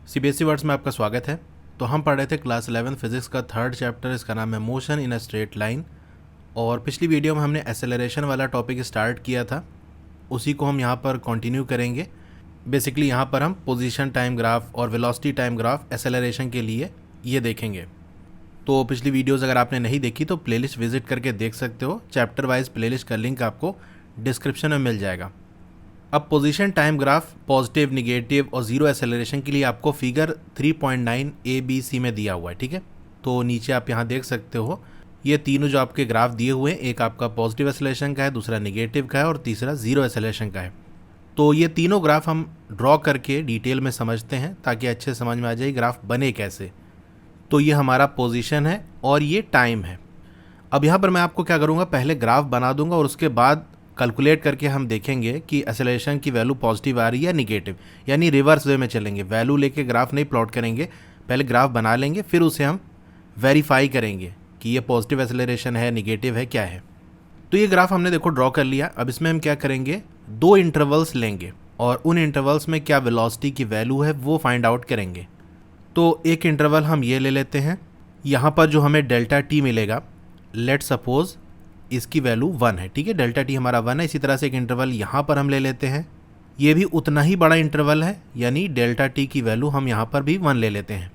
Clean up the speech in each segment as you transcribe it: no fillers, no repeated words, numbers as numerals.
CBSE words में आपका स्वागत है। तो हम पढ़ रहे थे क्लास 11 फिजिक्स का थर्ड चैप्टर, इसका नाम है motion in a straight line. और पिछली वीडियो में हमने एसेलरेशन वाला टॉपिक स्टार्ट किया था, उसी को हम यहाँ पर कंटिन्यू करेंगे। बेसिकली यहाँ पर हम पोजीशन टाइम ग्राफ और वेलोसिटी टाइम ग्राफ एसेलरेशन के लिए ये देखेंगे। तो पिछली वीडियोज़ अगर आपने नहीं देखी तो प्लेलिस्ट विजिट करके देख सकते हो। चैप्टर वाइज प्लेलिस्ट का लिंक आपको डिस्क्रिप्शन में मिल जाएगा। अब position time graph positive, negative और जीरो एसेलरेशन के लिए आपको फिगर 3.9 ABC में दिया हुआ है, ठीक है। तो नीचे आप यहाँ देख सकते हो ये तीनों जो आपके ग्राफ दिए हुए हैं, एक आपका पॉजिटिव एसेलरेशन का है, दूसरा निगेटिव का है और तीसरा जीरो एसेलरेशन का है। तो ये तीनों ग्राफ हम ड्रॉ करके डिटेल में समझते हैं ताकि अच्छे समझ में आ जाए ग्राफ बने कैसे। तो ये हमारा पोजीशन है और ये टाइम है। अब यहाँ पर मैं आपको क्या करूँगा, पहले ग्राफ बना दूंगा और उसके बाद कैलकुलेट करके हम देखेंगे कि एसेलरेशन की वैल्यू पॉजिटिव आ रही है या निगेटिव, यानी रिवर्स वे में चलेंगे। वैल्यू लेके ग्राफ नहीं प्लॉट करेंगे, पहले ग्राफ बना लेंगे फिर उसे हम वेरीफाई करेंगे कि ये पॉजिटिव एसेलरेशन है, निगेटिव है, क्या है। तो ये ग्राफ हमने देखो ड्रॉ कर लिया। अब इसमें हम क्या करेंगे, दो इंटरवल्स लेंगे और उन इंटरवल्स में क्या वेलोसिटी की वैल्यू है वो फाइंड आउट करेंगे। तो एक इंटरवल हम ये ले लेते हैं, यहाँ पर जो हमें डेल्टा टी मिलेगा, लेट सपोज इसकी वैल्यू 1 है, ठीक है। डेल्टा टी हमारा 1 है। इसी तरह से एक इंटरवल यहाँ पर हम ले लेते हैं, ये भी उतना ही बड़ा इंटरवल है, यानी डेल्टा टी की वैल्यू हम यहाँ पर भी 1 ले लेते हैं।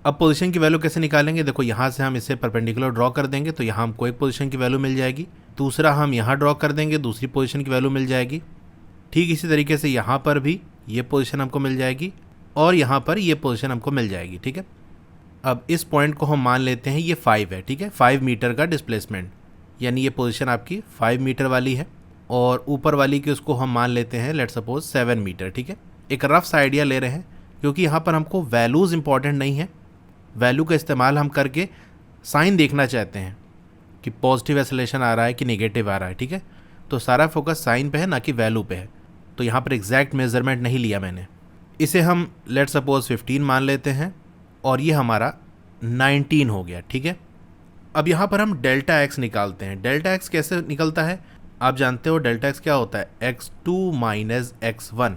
अब पोजीशन की वैल्यू कैसे निकालेंगे, देखो यहाँ से हम इसे परपेंडिकुलर ड्रॉ कर देंगे तो यहाँ हमको एक पोजीशन की वैल्यू मिल जाएगी, दूसरा हम यहाँ ड्रॉ कर देंगे, दूसरी पोजीशन की वैल्यू मिल जाएगी। ठीक इसी तरीके से यहाँ पर भी ये पोजीशन हमको मिल जाएगी और यहाँ पर ये पोजीशन हमको मिल जाएगी, ठीक है। अब इस पॉइंट को हम मान लेते हैं ये 5 है, ठीक है, 5 मीटर का डिस्प्लेसमेंट, यानी ये पोजीशन आपकी 5 मीटर वाली है और ऊपर वाली की उसको हम मान लेते हैं लेट सपोज 7 मीटर, ठीक है। एक रफ सा आइडिया ले रहे हैं क्योंकि यहाँ पर हमको वैल्यूज़ इंपॉर्टेंट नहीं है, वैल्यू का इस्तेमाल हम करके साइन देखना चाहते हैं कि पॉजिटिव एसेलरेशन आ रहा है कि नेगेटिव आ रहा है, ठीक है। तो सारा फोकस साइन पे है ना कि वैल्यू पे है। तो यहाँ पर एग्जैक्ट मेजरमेंट नहीं लिया मैंने, इसे हम लेट सपोज 15 मान लेते हैं और ये हमारा 19 हो गया, ठीक है। अब यहाँ पर हम डेल्टा एक्स निकालते हैं। डेल्टा एक्स कैसे निकलता है, आप जानते हो डेल्टा एक्स क्या होता है, x2 माइनस x1।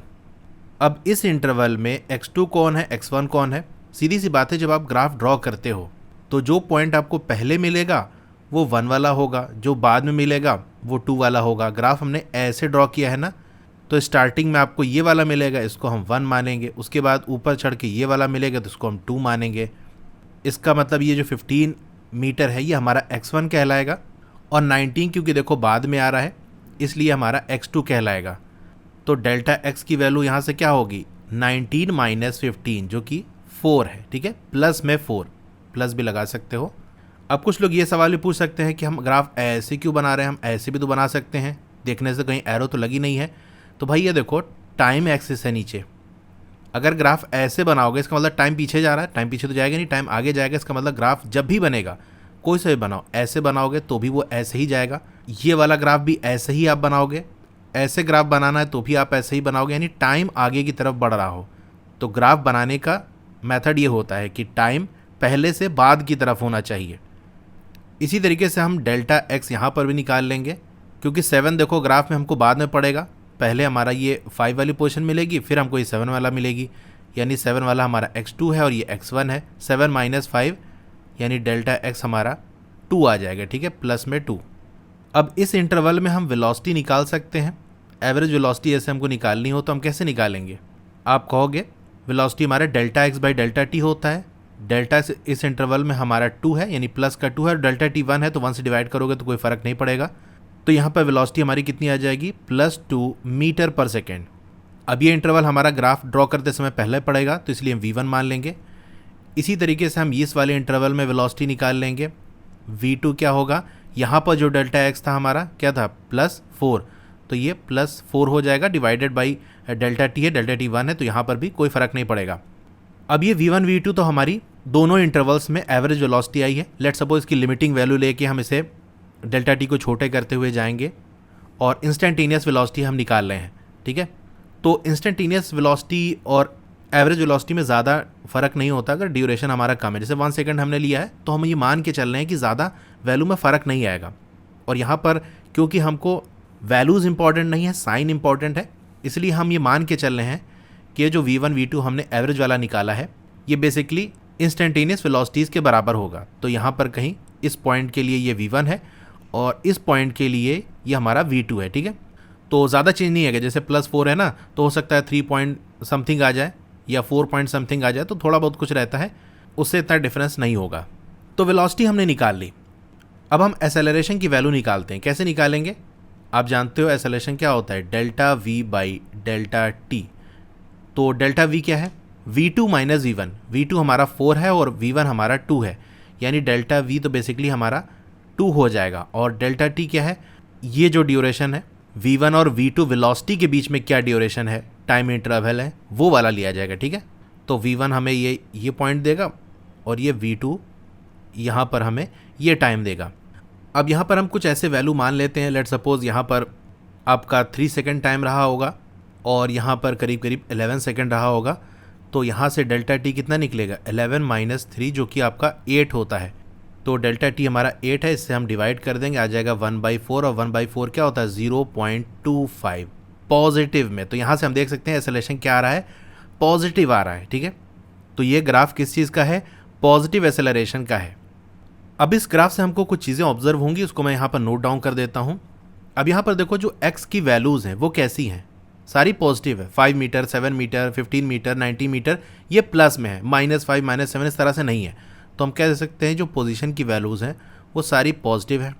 अब इस इंटरवल में x2 कौन है, x1 कौन है। सीधी सी बात है, जब आप ग्राफ ड्रॉ करते हो तो जो पॉइंट आपको पहले मिलेगा वो 1 वाला होगा, जो बाद में मिलेगा वो 2 वाला होगा। ग्राफ हमने ऐसे ड्रॉ किया है ना, तो स्टार्टिंग में आपको ये वाला मिलेगा, इसको हम 1 मानेंगे, उसके बाद ऊपर चढ़ के ये वाला मिलेगा तो इसको हम 2 मानेंगे। इसका मतलब ये जो 15 मीटर है ये हमारा x1 कहलाएगा और 19 क्योंकि देखो बाद में आ रहा है इसलिए हमारा x2 कहलाएगा। तो डेल्टा x की वैल्यू यहाँ से क्या होगी, 19 माइनस 15 जो कि 4 है, ठीक है, प्लस में 4, प्लस भी लगा सकते हो। अब कुछ लोग ये सवाल भी पूछ सकते हैं कि हम ग्राफ ऐसे क्यों बना रहे हैं, हम ऐसे भी तो बना सकते हैं, देखने से कहीं एरो तो लगी नहीं है। तो भाई ये देखो टाइम एक्सिस है नीचे, अगर ग्राफ ऐसे बनाओगे इसका मतलब टाइम पीछे जा रहा है, टाइम पीछे तो जाएगा नहीं, टाइम आगे जाएगा। इसका मतलब ग्राफ जब भी बनेगा, कोई सा भी बनाओ, ऐसे बनाओगे तो भी वो ऐसे ही जाएगा। ये वाला ग्राफ भी ऐसे ही आप बनाओगे, ऐसे ग्राफ बनाना है तो भी आप ऐसे ही बनाओगे, यानी टाइम आगे की तरफ बढ़ रहा हो। तो ग्राफ बनाने का मेथड ये होता है कि टाइम पहले से बाद की तरफ होना चाहिए। इसी तरीके से हम डेल्टा एक्स यहाँ पर भी निकाल लेंगे, क्योंकि 7 देखो ग्राफ में हमको बाद में पड़ेगा, पहले हमारा ये 5 वाली पोजीशन मिलेगी फिर हमको ये 7 वाला मिलेगी, यानी 7 वाला हमारा x2 है और ये x1 है। 7 माइनस 5 यानी डेल्टा x हमारा 2 आ जाएगा, ठीक है, प्लस में 2। अब इस इंटरवल में हम वेलोसिटी निकाल सकते हैं। एवरेज वेलोसिटी ऐसे हमको निकालनी हो तो हम कैसे निकालेंगे, आप कहोगे वेलोसिटी हमारा delta x by delta T होता है। डेल्टा इस इंटरवल में हमारा 2 है यानी प्लस का 2 है और डेल्टा टी 1 है तो 1 से डिवाइड करोगे तो कोई फ़र्क नहीं पड़ेगा। तो यहाँ पर वेलोसिटी हमारी कितनी आ जाएगी, +2 मीटर पर सेकेंड। अब ये इंटरवल हमारा ग्राफ ड्रॉ करते समय पहले पड़ेगा तो इसलिए हम v1 मान लेंगे। इसी तरीके से हम इस वाले इंटरवल में वेलोसिटी निकाल लेंगे। v2 क्या होगा, यहाँ पर जो डेल्टा x था हमारा क्या था, +4, तो ये +4 हो जाएगा, डिवाइडेड बाई डेल्टा टी है, डेल्टा टी 1 है तो यहाँ पर भी कोई फ़र्क नहीं पड़ेगा। अब ये v1 v2 तो हमारी दोनों इंटरवल्स में एवरेज वेलोसिटी आई है। लेट सपोज इसकी लिमिटिंग वैल्यू लेके हम इसे डेल्टा टी को छोटे करते हुए जाएंगे और इंस्टेंटेनियस वेलोसिटी हम निकाल रहे हैं, ठीक है। तो इंस्टेंटेनियस वेलोसिटी और एवरेज वेलोसिटी में ज़्यादा फ़र्क नहीं होता अगर ड्यूरेशन हमारा कम है। जैसे 1 सेकंड हमने लिया है तो हम ये मान के चल रहे हैं कि ज़्यादा वैल्यू में फ़र्क नहीं आएगा। और यहाँ पर क्योंकि हमको वैल्यूज़ इंपॉर्टेंट नहीं है, साइन इंपॉर्टेंट है, इसलिए हम ये मान के चल रहे हैं कि ये जो v1 v2 हमने एवरेज वाला निकाला है ये बेसिकली इंस्टेंटेनियस वेलोसिटीज़ के बराबर होगा। तो यहाँ पर कहीं इस पॉइंट के लिए ये v1 है और इस पॉइंट के लिए ये हमारा v2 है, ठीक है। तो ज़्यादा चेंज नहीं है, जैसे +4 है ना, तो हो सकता है 3 पॉइंट समथिंग आ जाए या 4 पॉइंट समथिंग आ जाए, तो थोड़ा बहुत कुछ रहता है, उससे इतना डिफरेंस नहीं होगा। तो वेलोसिटी हमने निकाल ली। अब हम एसेलरेशन की वैल्यू निकालते हैं। कैसे निकालेंगे? आप जानते हो एसेलरेशन क्या होता है, delta we by delta T. तो डेल्टा वी क्या है, v2 माइनस v1। v2 हमारा 4 है और v1 हमारा 2 है, यानी डेल्टा v तो बेसिकली हमारा 2 हो जाएगा। और डेल्टा t क्या है, ये जो ड्यूरेशन है v1 और v2 वेलोसिटी के बीच में क्या ड्यूरेशन है, टाइम इंटरवल है, वो वाला लिया जाएगा, ठीक है। तो v1 हमें ये पॉइंट देगा और ये v2 यहाँ पर हमें ये टाइम देगा। अब यहाँ पर हम कुछ ऐसे वैल्यू मान लेते हैं, लेट सपोज यहाँ पर आपका 3 सेकेंड टाइम रहा होगा और यहाँ पर करीब करीब 11 सेकेंड रहा होगा। तो यहाँ से डेल्टा टी कितना निकलेगा, 11 माइनस 3 जो कि आपका 8 होता है। तो डेल्टा टी हमारा 8 है, इससे हम डिवाइड कर देंगे, आ जाएगा 1/4 और 1/4 क्या होता है 0.25 पॉजिटिव में। तो यहाँ से हम देख सकते हैं एसेलेरेशन क्या आ रहा है, पॉजिटिव आ रहा है, ठीक है। तो ये ग्राफ किस चीज़ का है, पॉजिटिव एसेलरेशन का है। अब इस ग्राफ से हमको कुछ चीज़ें ऑब्जर्व होंगी, उसको मैं यहाँ पर नोट डाउन कर देता हूँ। अब यहाँ पर देखो जो x की वैल्यूज़ हैं वो कैसी हैं, सारी पॉजिटिव है। 5 मीटर, 7 मीटर, 15 मीटर, 90 मीटर ये प्लस में है, -5 -7 इस तरह से नहीं है। तो हम कह सकते हैं जो पोजीशन की वैल्यूज़ हैं वो सारी पॉजिटिव है।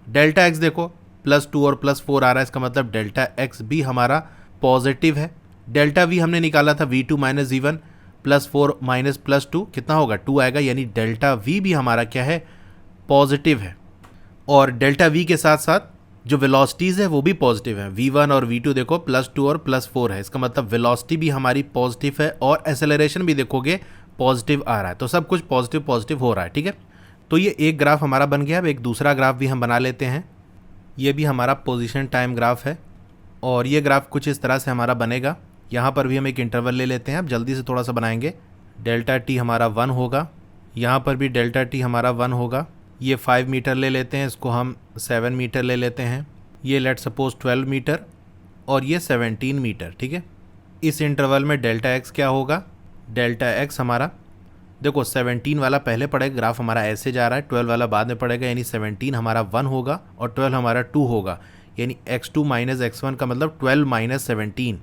डेल्टा x देखो +2 और +4 आ रहा है, इसका मतलब डेल्टा x भी हमारा पॉजिटिव है। डेल्टा v हमने निकाला था v2 माइनस v1 +4 माइनस +2 कितना होगा 2 आएगा, यानी डेल्टा v भी हमारा क्या है, पॉजिटिव है। और डेल्टा v के साथ साथ जो वेलोसिटीज़ है वो भी पॉजिटिव है। v1 और v2 देखो +2 और +4 है, इसका मतलब वेलोसिटी भी हमारी पॉजिटिव है और एसेलरेशन भी देखोगे पॉजिटिव आ रहा है। तो सब कुछ पॉजिटिव पॉजिटिव हो रहा है, ठीक है। तो ये एक ग्राफ हमारा बन गया। अब एक दूसरा ग्राफ भी हम बना लेते हैं। ये भी हमारा पोजीशन टाइम ग्राफ है और ये ग्राफ कुछ इस तरह से हमारा बनेगा। यहाँ पर भी हम एक इंटरवल ले लेते हैं, अब जल्दी से थोड़ा सा बनाएंगे। डेल्टा टी हमारा 1 होगा, यहाँ पर भी डेल्टा टी हमारा 1 होगा। ये 5 मीटर ले लेते हैं, इसको हम 7 मीटर ले लेते हैं। ये लेट सपोज 12 मीटर और ये 17 मीटर, ठीक है। इस इंटरवल में डेल्टा एक्स क्या होगा, डेल्टा एक्स हमारा देखो 17 वाला पहले पड़ेगा, ग्राफ हमारा ऐसे जा रहा है, 12 वाला बाद में पड़ेगा, यानी 17 हमारा 1 होगा और 12 हमारा 2 होगा, यानी x2 माइनस x1 का मतलब 12 माइनस 17।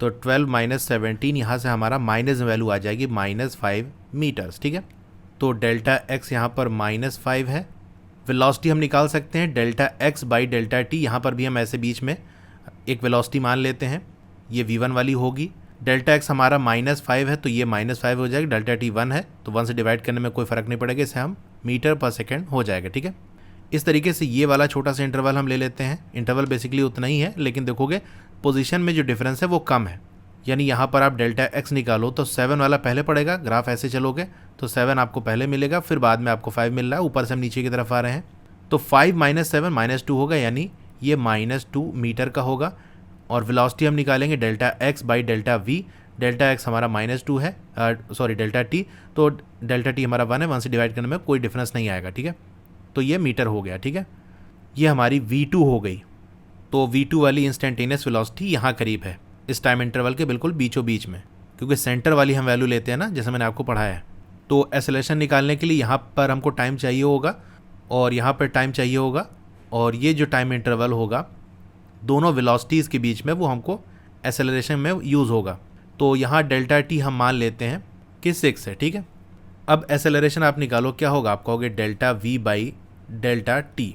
तो 12 माइनस 17 यहाँ से हमारा माइनस वैल्यू आ जाएगी -5 मीटर्स, ठीक है। तो डेल्टा x यहाँ पर -5 है। वेलोसिटी हम निकाल सकते हैं delta x by delta T, यहाँ पर भी हम ऐसे बीच में एक वेलोसिटी मान लेते हैं, ये v1 वाली होगी। डेल्टा x हमारा -5 है तो ये -5 हो जाएगा, डेल्टा टी 1 है तो 1 से डिवाइड करने में कोई फ़र्क नहीं पड़ेगा, इसे हम मीटर पर सेकेंड हो जाएगा, ठीक है। इस तरीके से ये वाला छोटा सा इंटरवल हम ले लेते हैं। इंटरवल बेसिकली उतना ही है, लेकिन देखोगे पोजीशन में जो डिफरेंस है वो कम है, यानी यहाँ पर आप डेल्टा x निकालो तो 7 वाला पहले पड़ेगा, ग्राफ ऐसे चलोगे तो 7 आपको पहले मिलेगा, फिर बाद में आपको 5 मिल रहा है, ऊपर से हम नीचे की तरफ आ रहे हैं। तो 5 माइनस 7 -2 होगा, यानी ये -2 मीटर का होगा। और वेलोसिटी हम निकालेंगे delta x by delta v। Delta x हमारा -2 है, सॉरी डेल्टा t, तो डेल्टा t हमारा 1 है, 1 से डिवाइड करने में कोई डिफरेंस नहीं आएगा, ठीक है। तो ये मीटर हो गया, ठीक है। ये हमारी v2 हो गई। तो v2 वाली इंस्टेंटेनियस वेलोसिटी यहाँ करीब है, इस टाइम इंटरवल के बिल्कुल बीचों बीच में, क्योंकि सेंटर वाली हम वैल्यू लेते हैं ना, जैसे मैंने आपको पढ़ाया है। तो एसेलेरेशन निकालने के लिए यहाँ पर हमको टाइम चाहिए होगा और यहाँ पर टाइम चाहिए होगा, और ये जो टाइम इंटरवल होगा दोनों वेलोसिटीज़ के बीच में वो हमको एसेलेरेशन में यूज़ होगा। तो यहाँ डेल्टा टी हम मान लेते हैं कि 6 है, ठीक है। अब एसेलेरेशन आप निकालो, क्या होगा, आप कहोगे delta we by delta T.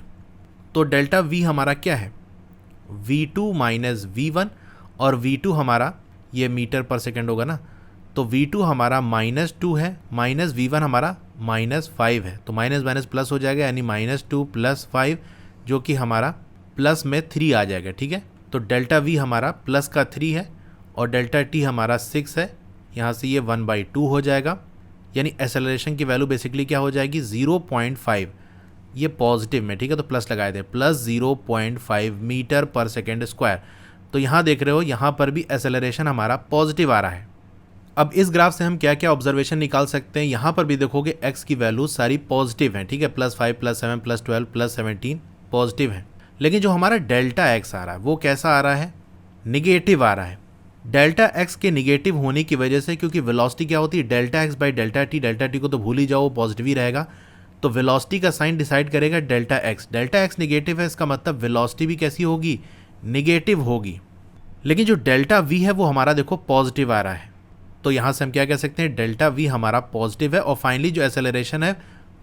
तो डेल्टा वी हमारा क्या है, v2 माइनस v1, और v2 हमारा ये मीटर पर सेकेंड होगा ना, तो v2 हमारा -2 है, माइनस v1 हमारा -5 है, तो माइनस माइनस प्लस हो जाएगा, यानी -2 + 5 जो कि हमारा प्लस में 3 आ जाएगा, ठीक है। तो डेल्टा v हमारा प्लस का 3 है और डेल्टा t हमारा 6 है, यहाँ से ये 1/2 हो जाएगा, यानी एसेलरेशन की वैल्यू बेसिकली क्या हो जाएगी 0.5, ये पॉजिटिव में, ठीक है, तो प्लस लगाए थे, +0.5 मीटर पर सेकेंड स्क्वायर। तो यहाँ देख रहे हो यहाँ पर भी एसेलरेशन हमारा पॉजिटिव आ रहा है। अब इस ग्राफ से हम क्या क्या ऑब्जर्वेशन निकाल सकते हैं, यहाँ पर भी देखोगे x की वैल्यू सारी पॉजिटिव हैं, ठीक है, +5 +7 +12 +17 पॉजिटिव है। लेकिन जो हमारा डेल्टा x आ रहा है वो कैसा आ रहा है, निगेटिव आ रहा है। डेल्टा एक्स के निगेटिव होने की वजह से, क्योंकि वेलोसिटी क्या होती है delta x by delta T को तो भूल ही जाओ, पॉजिटिव ही रहेगा, तो वेलोसिटी का साइन डिसाइड करेगा डेल्टा एक्स निगेटिव है, इसका मतलब वेलोसिटी भी कैसी होगी, निगेटिव होगी। लेकिन जो डेल्टा वी है वो हमारा देखो पॉजिटिव आ रहा है, तो यहाँ से हम क्या कह सकते हैं, डेल्टा वी हमारा पॉजिटिव है और फाइनली जो एक्सेलरेशन है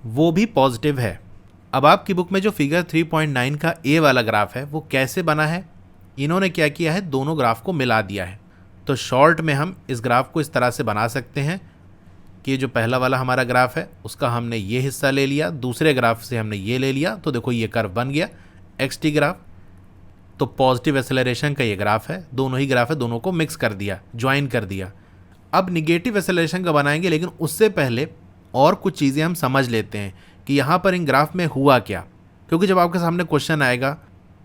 वो भी पॉजिटिव है। अब आपकी बुक में जो फिगर 3.9 का ए वाला ग्राफ है वो कैसे बना है, इन्होंने क्या किया है, दोनों ग्राफ को मिला दिया है। तो शॉर्ट में हम इस ग्राफ को इस तरह से बना सकते हैं कि जो पहला वाला हमारा ग्राफ है उसका हमने ये हिस्सा ले लिया, दूसरे ग्राफ से हमने ये ले लिया, तो देखो ये कर्व बन गया एक्स टी ग्राफ। तो पॉजिटिव एक्सेलरेशन का ये ग्राफ है, दोनों ही ग्राफ है, दोनों को मिक्स कर दिया, ज्वाइन कर दिया। अब निगेटिव एक्सेलरेशन का बनाएंगे, लेकिन उससे पहले और कुछ चीज़ें हम समझ लेते हैं कि यहाँ पर इन ग्राफ में हुआ क्या, क्योंकि जब आपके सामने क्वेश्चन आएगा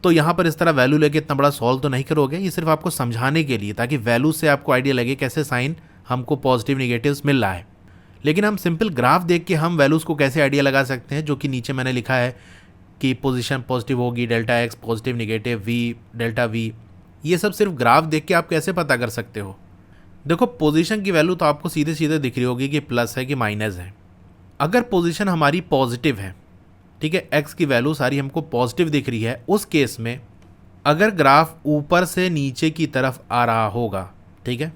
तो यहाँ पर इस तरह वैल्यू लेके इतना बड़ा सॉल्व तो नहीं करोगे, ये सिर्फ आपको समझाने के लिए, ताकि वैल्यू से आपको आइडिया लगे कैसे साइन हमको पॉजिटिव निगेटिव्स मिल रहा है। लेकिन हम सिंपल ग्राफ देख के हम वैल्यूज़ को कैसे आइडिया लगा सकते हैं, जो कि नीचे मैंने लिखा है कि पोजीशन पॉजिटिव होगी, delta x positive negative we delta we, ये सब सिर्फ ग्राफ देख के आप कैसे पता कर सकते हो। देखो पोजीशन की वैल्यू तो आपको सीधे सीधे दिख रही होगी कि प्लस है कि माइनस है। अगर पोजीशन हमारी पॉजिटिव है, ठीक है, एक्स की वैल्यू सारी हमको पॉजिटिव दिख रही है, उस केस में अगर ग्राफ ऊपर से नीचे की तरफ आ रहा होगा, ठीक है,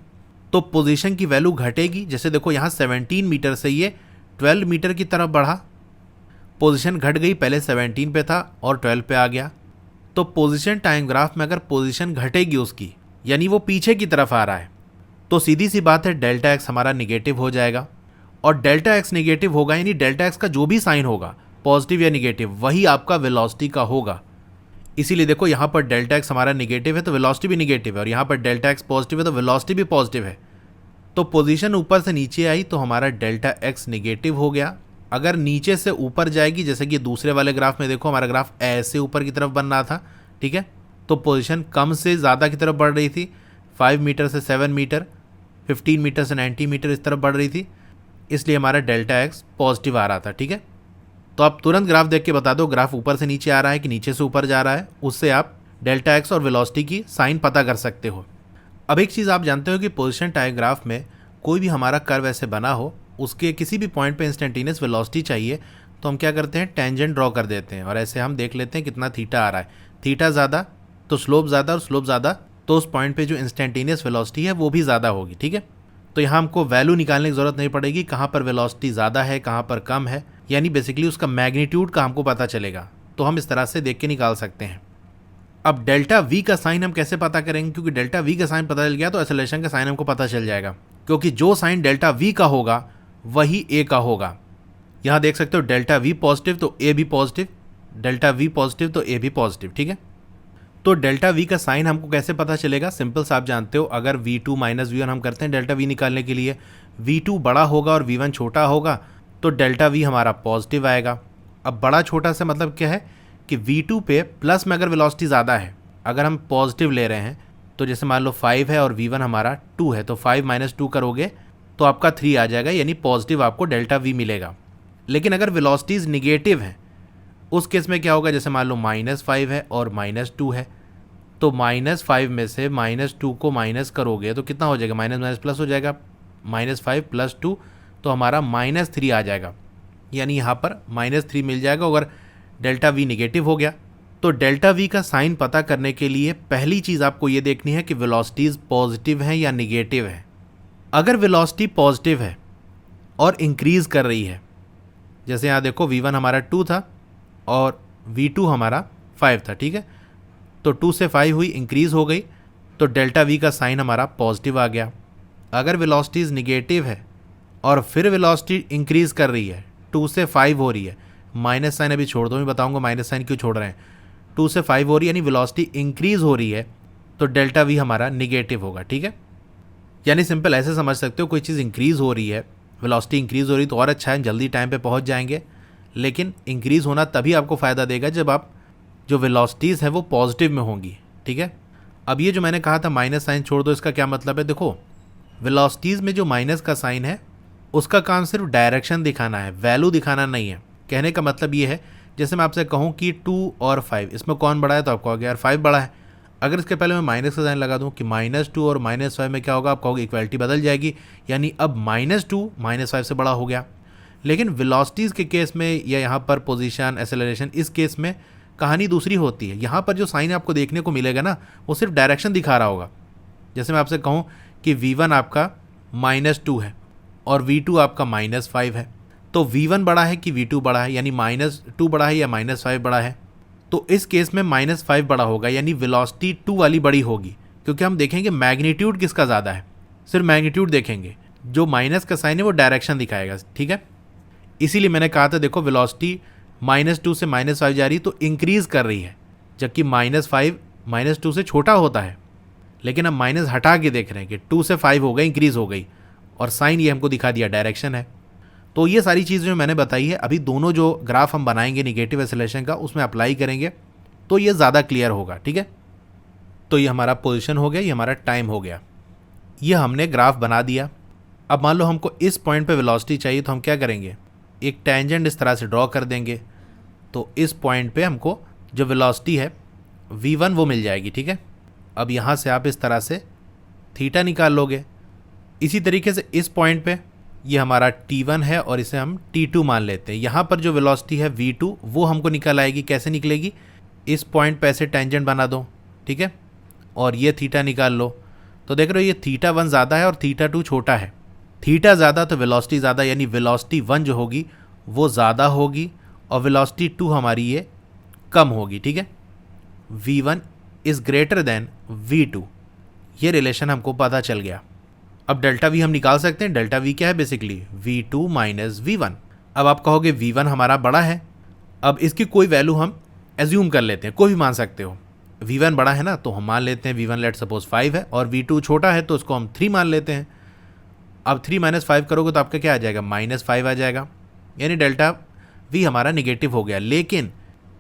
तो पोजीशन की वैल्यू घटेगी। जैसे देखो यहाँ 17 मीटर से ये 12 मीटर की तरफ बढ़ा, पोजीशन घट गई, पहले 17 पे था और 12 पे आ गया। तो पोजीशन टाइम ग्राफ में अगर पोजीशन घटेगी उसकी, यानी वो पीछे की तरफ आ रहा है, तो सीधी सी बात है डेल्टा एक्स हमारा निगेटिव हो जाएगा। और डेल्टा एक्स निगेटिव होगा यानी डेल्टा एक्स का जो भी साइन होगा पॉजिटिव या निगेटिव, वही आपका वेलोसिटी का होगा। इसीलिए देखो यहाँ पर डेल्टा एक्स हमारा निगेटिव है तो वेलोसिटी भी निगेटिव है, और यहाँ पर डेल्टा एक्स पॉजिटिव है तो वेलोसिटी भी पॉजिटिव है। तो पोजीशन ऊपर से नीचे आई तो हमारा डेल्टा एक्स निगेटिव हो गया। अगर नीचे से ऊपर जाएगी, जैसे कि दूसरे वाले ग्राफ में देखो हमारा ग्राफ ऐसे ऊपर की तरफ बन रहा था, ठीक है, तो पोजीशन कम से ज़्यादा की तरफ बढ़ रही थी, 5 मीटर से 7 मीटर, 15 मीटर से 90 मीटर इस तरफ बढ़ रही थी, इसलिए हमारा डेल्टा एक्स पॉजिटिव आ रहा था, ठीक है। तो आप तुरंत ग्राफ देख के बता दो ग्राफ ऊपर से नीचे आ रहा है कि नीचे से ऊपर जा रहा है, उससे आप डेल्टा एक्स और वेलोसिटी की साइन पता कर सकते हो। अब एक चीज़ आप जानते हो कि पोजीशन टाइम ग्राफ में कोई भी हमारा कर्व ऐसे बना हो, उसके किसी भी पॉइंट पे इंस्टेंटेनियस वेलोसिटी चाहिए, तो हम क्या करते हैं, टेंजेंट ड्रॉ कर देते हैं और ऐसे हम देख लेते हैं कितना थीटा आ रहा है। थीटा ज़्यादा तो स्लोप ज़्यादा, और स्लोप ज़्यादा तो उस पॉइंट पे जो इंस्टेंटेनियस वेलोसिटी है वो भी ज़्यादा होगी, ठीक है। तो यहाँ हमको वैल्यू निकालने की ज़रूरत नहीं पड़ेगी कहाँ पर वेलोसिटी ज़्यादा है कहाँ पर कम है, यानी बेसिकली उसका मैग्नीट्यूड का हमको पता चलेगा, तो हम इस तरह से देख के निकाल सकते हैं। अब डेल्टा वी का साइन हम कैसे पता करेंगे, क्योंकि डेल्टा वी का साइन पता चल गया तो एक्सेलरेशन का साइन हमको पता चल जाएगा, क्योंकि जो साइन डेल्टा वी का होगा वही ए का होगा। यहाँ देख सकते हो डेल्टा वी पॉजिटिव तो ए भी पॉजिटिव, डेल्टा वी पॉजिटिव तो ए भी पॉजिटिव, ठीक है। तो डेल्टा वी का साइन हमको कैसे पता चलेगा, सिंपल सा आप जानते हो, अगर V2 माइनस V1 हम करते हैं डेल्टा वी निकालने के लिए, V2 बड़ा होगा और V1 छोटा होगा तो डेल्टा वी हमारा पॉजिटिव आएगा। अब बड़ा छोटा से मतलब क्या है कि V2 पे प्लस में अगर वेलोसिटी ज़्यादा है, अगर हम पॉजिटिव ले रहे हैं, तो जैसे मान लो 5 है और V1 हमारा 2 है, तो 5 माइनस 2 करोगे तो आपका 3 आ जाएगा, यानी पॉजिटिव आपको डेल्टा वी मिलेगा। लेकिन अगर वेलोसिटीज़ निगेटिव हैं, उस केस में क्या होगा, जैसे मान लो -5 है और -2 है, तो -5 में से -2 को माइनस करोगे तो कितना हो जाएगा, माइनस माइनस प्लस हो जाएगा, -5 + 2 तो हमारा -3 आ जाएगा, यानी यहाँ पर -3 मिल जाएगा अगर डेल्टा वी निगेटिव हो गया। तो डेल्टा वी का साइन पता करने के लिए पहली चीज़ आपको ये देखनी है कि वेलोसिटीज़ पॉजिटिव हैं या निगेटिव है। अगर वेलोसिटी पॉजिटिव है और इंक्रीज़ कर रही है, जैसे यहाँ देखो V1 हमारा 2 था और V2 हमारा 5 था, ठीक है, तो 2 से 5 हुई, इंक्रीज़ हो गई, तो डेल्टा वी का साइन हमारा पॉजिटिव आ गया। अगर वेलोसिटीज़ निगेटिव है और फिर वेलोसिटी इंक्रीज़ कर रही है, 2 से 5 हो रही है, माइनस साइन अभी छोड़ दो, मैं बताऊंगा माइनस साइन क्यों छोड़ रहे हैं, 2 से 5 हो रही है यानी वेलोसिटी इंक्रीज़ हो रही है, तो डेल्टा वी हमारा निगेटिव होगा, ठीक है। यानी सिंपल ऐसे समझ सकते हो, कोई चीज़ इंक्रीज़ हो रही है, वेलोसिटी इंक्रीज़ हो रही तो और अच्छा है, जल्दी टाइम पे पहुंच जाएंगे, लेकिन इंक्रीज़ होना तभी आपको फ़ायदा देगा जब आप जो वेलोसिटीज़ है वो पॉजिटिव में होंगी, ठीक है। अब ये जो मैंने कहा था माइनस साइन छोड़ दो, इसका क्या मतलब है, देखो वेलोसिटीज़ में जो माइनस का साइन है उसका काम सिर्फ डायरेक्शन दिखाना है, वैल्यू दिखाना नहीं है। कहने का मतलब ये है, जैसे मैं आपसे कहूँ कि 2 और 5 इसमें कौन बड़ा है, तो आपको कहोगे यार 5 बड़ा है। अगर इसके पहले मैं माइनस का साइन लगा दूं कि -2 और -5 में क्या होगा, आप कहोगे इक्वालिटी बदल जाएगी, यानी अब -2 -5 से बड़ा हो गया। लेकिन वेलोसिटीज़ के केस में या यहाँ पर पोजीशन एक्सेलरेशन, इस केस में कहानी दूसरी होती है। यहाँ पर जो साइन आपको देखने को मिलेगा ना, वो सिर्फ डायरेक्शन दिखा रहा होगा। जैसे मैं आपसे कहूँ कि V1 आपका -2 है और V2 आपका -5 है, तो V1 बड़ा है कि V2 बड़ा है, यानी -2 बड़ा है या -5 बड़ा है। तो इस केस में -5 बड़ा होगा, यानी वेलोसिटी 2 वाली बड़ी होगी, क्योंकि हम देखेंगे मैग्नीट्यूड किसका ज़्यादा है, सिर्फ मैग्नीट्यूड देखेंगे। जो माइनस का साइन है वो डायरेक्शन दिखाएगा, ठीक है। इसीलिए मैंने कहा था देखो वेलोसिटी -2 से -5 जा रही तो इंक्रीज़ कर रही है, जबकि -5 -2 से छोटा होता है। लेकिन अब माइनस हटा के देख रहे हैं कि 2 से 5 हो गई, इंक्रीज़ हो गई, और साइन ये हमको दिखा दिया डायरेक्शन है। तो ये सारी चीज़ें जो मैंने बताई है, अभी दोनों जो ग्राफ हम बनाएंगे निगेटिव एक्सेलरेशन का, उसमें अप्लाई करेंगे तो ये ज़्यादा क्लियर होगा, ठीक है। तो ये हमारा पोजीशन हो गया, ये हमारा टाइम हो गया, ये हमने ग्राफ बना दिया। अब मान लो हमको इस पॉइंट पे वेलोसिटी चाहिए, तो हम क्या करेंगे, एक टेंजेंट इस तरह से ड्रॉ कर देंगे। तो इस पॉइंट पे हमको जो वेलोसिटी है V1 वो मिल जाएगी, ठीक है। अब यहाँ से आप इस तरह से थीटा निकाल लोगे। इसी तरीके से इस पॉइंट पे ये हमारा T1 है और इसे हम T2 मान लेते हैं। यहाँ पर जो वेलोसिटी है V2 वो हमको निकल आएगी। कैसे निकलेगी, इस पॉइंट पे ऐसे टेंजेंट बना दो, ठीक है, और ये थीटा निकाल लो। तो देख रहे हो ये θ1 ज़्यादा है और θ2 छोटा है। थीटा ज़्यादा तो वेलोसिटी ज़्यादा, यानी वेलोसिटी 1 जो होगी वो ज़्यादा होगी और वेलोसिटी 2 हमारी ये कम होगी, ठीक है। V1 is greater than V2, ये रिलेशन हमको पता चल गया। अब डेल्टा V हम निकाल सकते हैं। डेल्टा V क्या है, बेसिकली V2 माइनस V1। अब आप कहोगे V1 हमारा बड़ा है, अब इसकी कोई वैल्यू हम एज्यूम कर लेते हैं, कोई भी मान सकते हो। V1 बड़ा है ना, तो हम मान लेते हैं V1 लेट सपोज 5 है, और V2 छोटा है तो उसको हम 3 मान लेते हैं। अब 3 - 5 करोगे तो आपका क्या आ जाएगा, -5 आ जाएगा, यानी डेल्टा V हमारा निगेटिव हो गया। लेकिन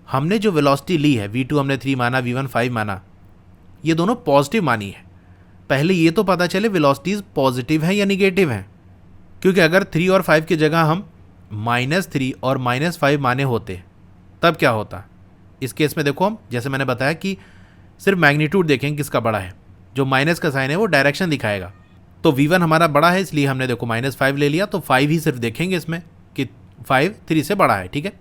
हमने जो वेलोसिटी ली है, V2 हमने 3 माना, V1 5 माना, ये दोनों पॉजिटिव मानी है। पहले ये तो पता चले वेलोसिटीज़ पॉजिटिव है या निगेटिव है, क्योंकि अगर 3 और 5 की जगह हम -3 और -5 माने होते तब क्या होता। इस केस में देखो हम, जैसे मैंने बताया कि सिर्फ मैग्नीट्यूड देखेंगे किसका बड़ा है, जो माइनस का साइन है वो डायरेक्शन दिखाएगा। तो V1 हमारा बड़ा है, इसलिए हमने देखो -5 ले लिया, तो 5 ही सिर्फ देखेंगे इसमें कि 5 3 से बड़ा है, ठीक है।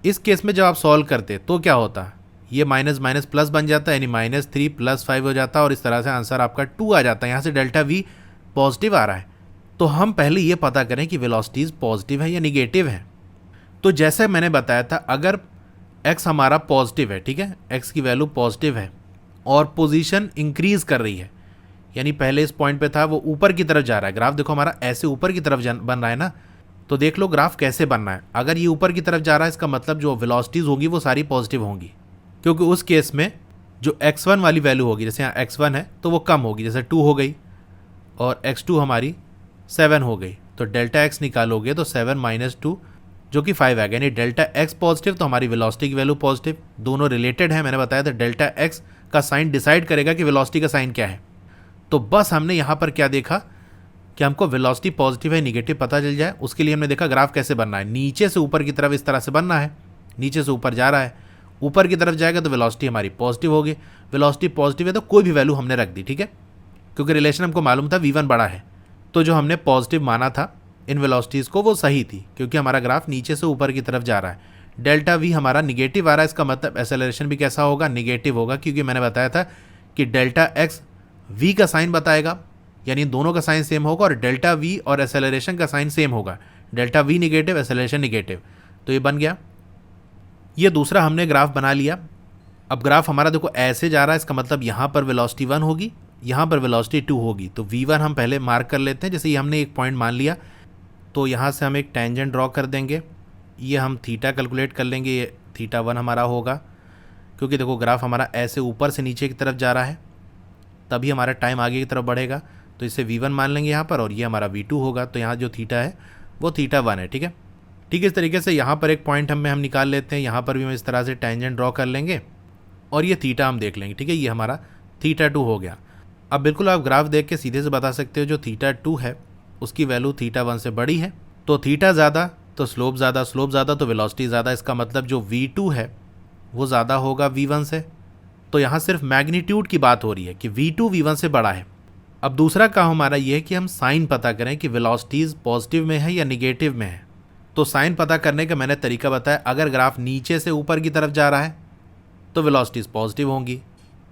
इस केस में जब आप सॉल्व करते तो क्या होता, ये माइनस माइनस प्लस बन जाता है, यानी -3 + 5 हो जाता है, और इस तरह से आंसर आपका 2 आ जाता है। यहाँ से डेल्टा V पॉजिटिव आ रहा है। तो हम पहले ये पता करें कि वेलोसिटीज़ पॉजिटिव है या निगेटिव है। तो जैसे मैंने बताया था, अगर x हमारा पॉजिटिव है, ठीक है, x की वैल्यू पॉजिटिव है और पोजीशन इंक्रीज़ कर रही है, यानी पहले इस पॉइंट पे था वो ऊपर की तरफ जा रहा है। ग्राफ देखो हमारा ऐसे ऊपर की तरफ बन रहा है ना, तो देख लो ग्राफ कैसे बनना है। अगर ये ऊपर की तरफ जा रहा है, इसका मतलब जो वेलोसिटीज़ होगी वो सारी पॉजिटिव होंगी, क्योंकि उस केस में जो x1 वाली वैल्यू होगी, जैसे यहाँ x1 है तो वो कम होगी, जैसे 2 हो गई, और x2 हमारी 7 हो गई। तो डेल्टा x निकालोगे तो 7 - 2 जो कि 5 आएगा, यानी डेल्टा x पॉजिटिव तो हमारी वेलोसिटी की वैल्यू पॉजिटिव। दोनों रिलेटेड है, मैंने बताया था डेल्टा x का साइन डिसाइड करेगा कि वेलोसिटी का साइन क्या है। तो बस हमने यहाँ पर क्या देखा कि हमको वेलोसिटी पॉजिटिव है निगेटिव पता चल जाए, उसके लिए हमने देखा ग्राफ कैसे बनना है। नीचे से ऊपर की तरफ इस तरह से बनना है, नीचे से ऊपर जा रहा है, ऊपर की तरफ जाएगा तो वेलोसिटी हमारी पॉजिटिव होगी। वेलोसिटी पॉजिटिव है तो कोई भी वैल्यू हमने रख दी, ठीक है, क्योंकि रिलेशन हमको मालूम था V1 बड़ा है। तो जो हमने पॉजिटिव माना था इन वेलोसिटीज़ को वो सही थी, क्योंकि हमारा ग्राफ नीचे से ऊपर की तरफ जा रहा है। डेल्टा V हमारा निगेटिव आ रहा है, इसका मतलब एक्सेलरेशन भी कैसा होगा, निगेटिव होगा, क्योंकि मैंने बताया था कि डेल्टा x V का साइन बताएगा, यानी दोनों का साइन सेम होगा, और डेल्टा V और एक्सेलरेशन का साइन सेम होगा। Delta V negative, acceleration negative, तो ये बन गया। ये दूसरा हमने ग्राफ बना लिया। अब ग्राफ हमारा देखो ऐसे जा रहा है, इसका मतलब यहाँ पर वेलोसिटी 1 होगी, यहाँ पर वेलोसिटी 2 होगी। तो V1 हम पहले मार्क कर लेते हैं, जैसे ये हमने एक पॉइंट मान लिया, तो यहाँ से हम एक टेंजेंट ड्रॉ कर देंगे। ये हम थीटा कैलकुलेट कर लेंगे, ये θ1 हमारा होगा, क्योंकि देखो ग्राफ हमारा ऐसे ऊपर से नीचे की तरफ जा रहा है, तभी हमारा टाइम आगे की तरफ बढ़ेगा। तो इसे V1 मान लेंगे यहाँ पर, और ये हमारा V2 होगा। तो यहाँ जो थीटा है वो θ1 है, ठीक है। ठीक है, इस तरीके से यहाँ पर एक पॉइंट हम निकाल लेते हैं, यहाँ पर भी हम इस तरह से टेंजेंट ड्रॉ कर लेंगे, और ये थीटा हम देख लेंगे, ठीक है, ये हमारा θ2 हो गया। अब बिल्कुल आप ग्राफ देख के सीधे से बता सकते हो जो θ2 है उसकी वैल्यू θ1 से बड़ी है। तो थीटा ज़्यादा तो स्लोप ज़्यादा, स्लोप ज़्यादा तो वेलोसिटी ज़्यादा, इसका मतलब जो V2 है वो ज़्यादा होगा V1 से, तो यहाँ सिर्फ मैग्नीट्यूड की बात हो रही है कि v2 v1 से बड़ा है। अब दूसरा काम हमारा ये है कि हम साइन पता करें कि वेलोसिटीज़ पॉजिटिव में है या निगेटिव में है। तो साइन पता करने का मैंने तरीका बताया, अगर ग्राफ नीचे से ऊपर की तरफ जा रहा है तो वेलोसिटीज़ पॉजिटिव होंगी,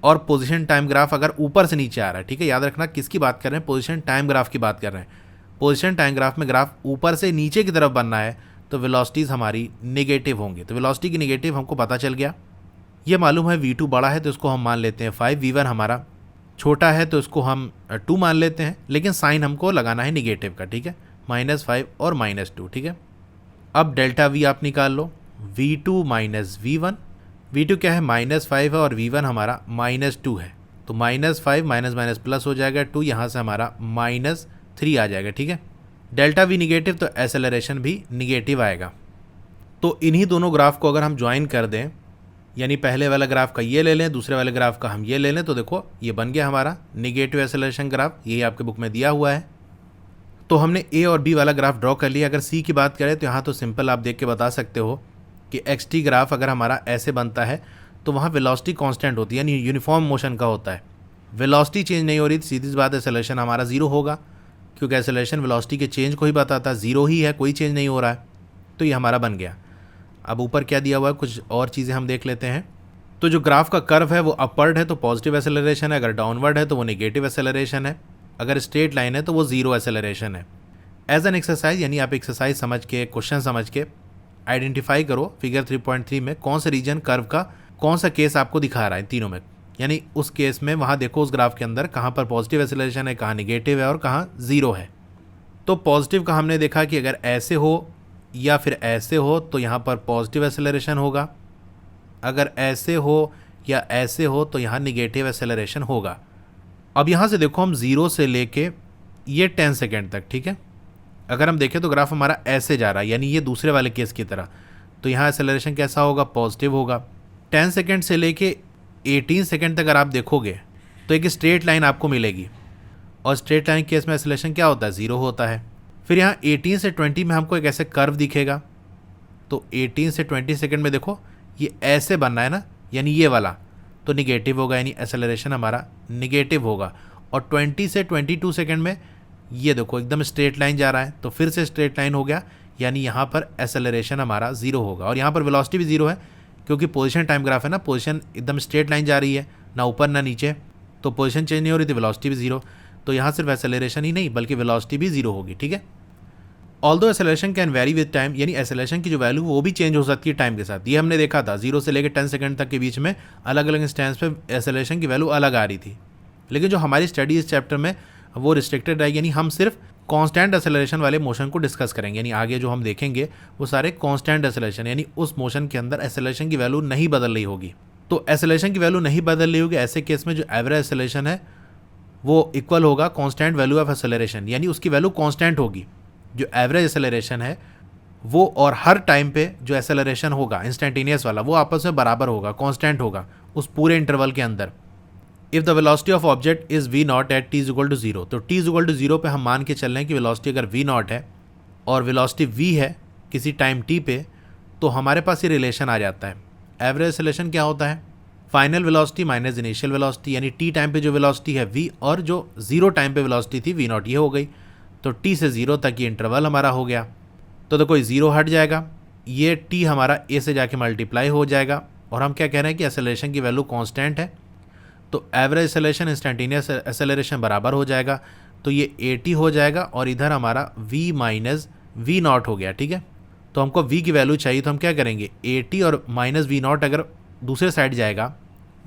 और पोजीशन टाइम ग्राफ अगर ऊपर से नीचे आ रहा है, ठीक है, याद रखना किसकी बात कर रहे हैं, पोजीशन टाइम ग्राफ की बात कर रहे हैं। पोजीशन टाइम ग्राफ में ग्राफ ऊपर से नीचे की तरफ बनना है तो वेलोसिटीज़ हमारी नेगेटिव होंगी। तो वेलोसिटी की नेगेटिव हमको पता चल गया। ये मालूम है v2 बड़ा है तो इसको हम मान लेते हैं 5, v1 हमारा छोटा है तो इसको हम 2 मान लेते हैं, लेकिन साइन हमको लगाना है निगेटिव का, ठीक है, -5 और -2, ठीक है। अब डेल्टा v आप निकाल लो, v2 माइनस v1, v2 क्या है -5 है और v1 हमारा -2 है, तो -5 माइनस माइनस प्लस हो जाएगा 2, यहाँ से हमारा -3 आ जाएगा, ठीक है। डेल्टा v निगेटिव तो एसेलरेशन भी निगेटिव आएगा। तो इन्हीं दोनों ग्राफ को अगर हम ज्वाइन कर दें, यानी पहले वाला ग्राफ का ये ले लें, दूसरे वाले ग्राफ का हम ये ले लें, तो देखो ये बन गया हमारा निगेटिव एसेलरेशन ग्राफ, यही आपके बुक में दिया हुआ है। तो हमने ए और बी वाला ग्राफ ड्रॉ कर लिया। अगर सी की बात करें तो यहाँ तो सिंपल आप देख के बता सकते हो कि एक्स टी ग्राफ अगर हमारा ऐसे बनता है तो वहाँ वेलोसिटी कांस्टेंट होती है, यानी यूनिफॉर्म मोशन का होता है। वेलोसिटी चेंज नहीं हो रही, सीधी सी बात एसेलरेशन हमारा जीरो होगा, क्योंकि एसेलरेशन वेलोसिटी के चेंज को ही बताता है, जीरो ही है, कोई चेंज नहीं हो रहा है। तो ये हमारा बन गया। अब ऊपर क्या दिया हुआ है, कुछ और चीज़ें हम देख लेते हैं। तो जो ग्राफ का कर्व है वो अपवर्ड है तो पॉजिटिव एसेलरेशन है, अगर डाउनवर्ड है तो वो नेगेटिव एसेलरेशन है, अगर स्ट्रेट लाइन है तो वो जीरो एसेलरेशन है। एज एन एक्सरसाइज, यानी आप एक्सरसाइज समझ के, क्वेश्चन समझ के आइडेंटिफाई करो फिगर 3.3 में कौन सा रीजन कर्व का कौन सा केस आपको दिखा रहा है तीनों में, यानी उस केस में वहाँ देखो उस ग्राफ के अंदर कहाँ पर पॉजिटिव एसेलरेशन है, कहाँ निगेटिव है और कहाँ जीरो है। तो पॉजिटिव का हमने देखा कि अगर ऐसे हो या फिर ऐसे हो तो यहाँ पर पॉजिटिव एसेलरेशन होगा, अगर ऐसे हो या ऐसे हो तो यहाँ निगेटिव एसेलरेशन होगा। अब यहाँ से देखो हम ज़ीरो से लेके ये 10 सेकेंड तक, ठीक है, अगर हम देखें तो ग्राफ हमारा ऐसे जा रहा है, यानी ये दूसरे वाले केस की तरह, तो यहाँ एसेलरेशन कैसा होगा, पॉजिटिव होगा। 10 सेकेंड से लेके 18 सेकेंड तक अगर आप देखोगे तो एक स्ट्रेट लाइन आपको मिलेगी, और स्ट्रेट लाइन केस में एसेलरेशन क्या होता है, ज़ीरो होता है। फिर यहाँ 18 से 20 में हमको एक ऐसे कर्व दिखेगा, तो 18 से 20 सेकेंड में देखो ये ऐसे बनना है ना, यानी ये वाला, तो निगेटिव होगा, यानी एसेलरेशन हमारा निगेटिव होगा। और 20 से 22 सेकेंड में ये देखो एकदम स्ट्रेट लाइन जा रहा है, तो फिर से स्ट्रेट लाइन हो गया, यानी यहाँ पर एसेलरेशन हमारा जीरो होगा। और यहाँ पर वेलोसिटी भी जीरो है, क्योंकि पोजीशन टाइम ग्राफ है ना, पोजीशन एकदम स्ट्रेट लाइन जा रही है, ना ऊपर ना नीचे, तो पोजीशन चेंज नहीं हो रही थी, वेलोसिटी भी जीरो, तो यहाँ सिर्फ एसेलरेशन ही नहीं बल्कि वेलोसिटी भी जीरो होगी, ठीक है। Although acceleration can very with time, यानी एसेलरेशन की जो वैल्यू वो भी चेंज हो सकती है टाइम के साथ। ये हमने देखा था 0 से लेकर 10 सेकंड तक के बीच में अलग अलग इंस्टेंस पे एसेलरेशन की वैल्यू अलग आ रही थी, लेकिन जो हमारी स्टडी इस चैप्टर में वो रिस्ट्रिक्टेड रहेगी, यानी हम सिर्फ कांस्टेंट एसेलरेशन वाले मोशन को डिस्कस करेंगे, यानी आगे जो हम देखेंगे वो सारे कांस्टेंट एसेलरेशन, यानी उस मोशन के अंदर एसेलरेशन की वैल्यू नहीं बदल रही होगी। तो एसेलरेशन की वैल्यू नहीं बदल रही होगी, ऐसे केस में जो एवरेज एसेलरेशन है वो इक्वल होगा कांस्टेंट वैल्यू ऑफ एसेलरेशन, यानी उसकी वैल्यू कांस्टेंट होगी। जो एवरेज एसेलरेशन है वो और हर टाइम पे जो एसेलरेशन होगा इंस्टेंटेनियस वाला, वो आपस में बराबर होगा, कांस्टेंट होगा उस पूरे इंटरवल के अंदर। If the velocity of object is v naught at t equal to 0, तो t इक्वल टू 0 पे हम मान के चल रहे हैं कि वेलोसिटी अगर v नॉट है और वेलोसिटी v है किसी टाइम t पे, तो हमारे पास ये रिलेशन आ जाता है। एवरेज एसेलरेशन क्या होता है, final velocity minus initial velocity, यानी t टाइम पे जो वेलोसिटी है v और जो 0 टाइम पे वेलोसिटी थी v नॉट, ये हो गई। तो t से 0 तक ये इंटरवल हमारा हो गया, तो देखो 0 हट जाएगा, ये t हमारा a से जाके मल्टीप्लाई हो जाएगा, और हम क्या कह रहे हैं कि एसेलरेशन की वैल्यू कांस्टेंट है, तो एवरेज एसेलरेशन इंस्टेंटेनियस एसेलरेशन बराबर हो जाएगा, तो ये at हो जाएगा, और इधर हमारा v माइनस v नॉट हो गया, ठीक है। तो हमको v की वैल्यू चाहिए, तो हम क्या करेंगे, at और माइनस v नॉट अगर दूसरे साइड जाएगा,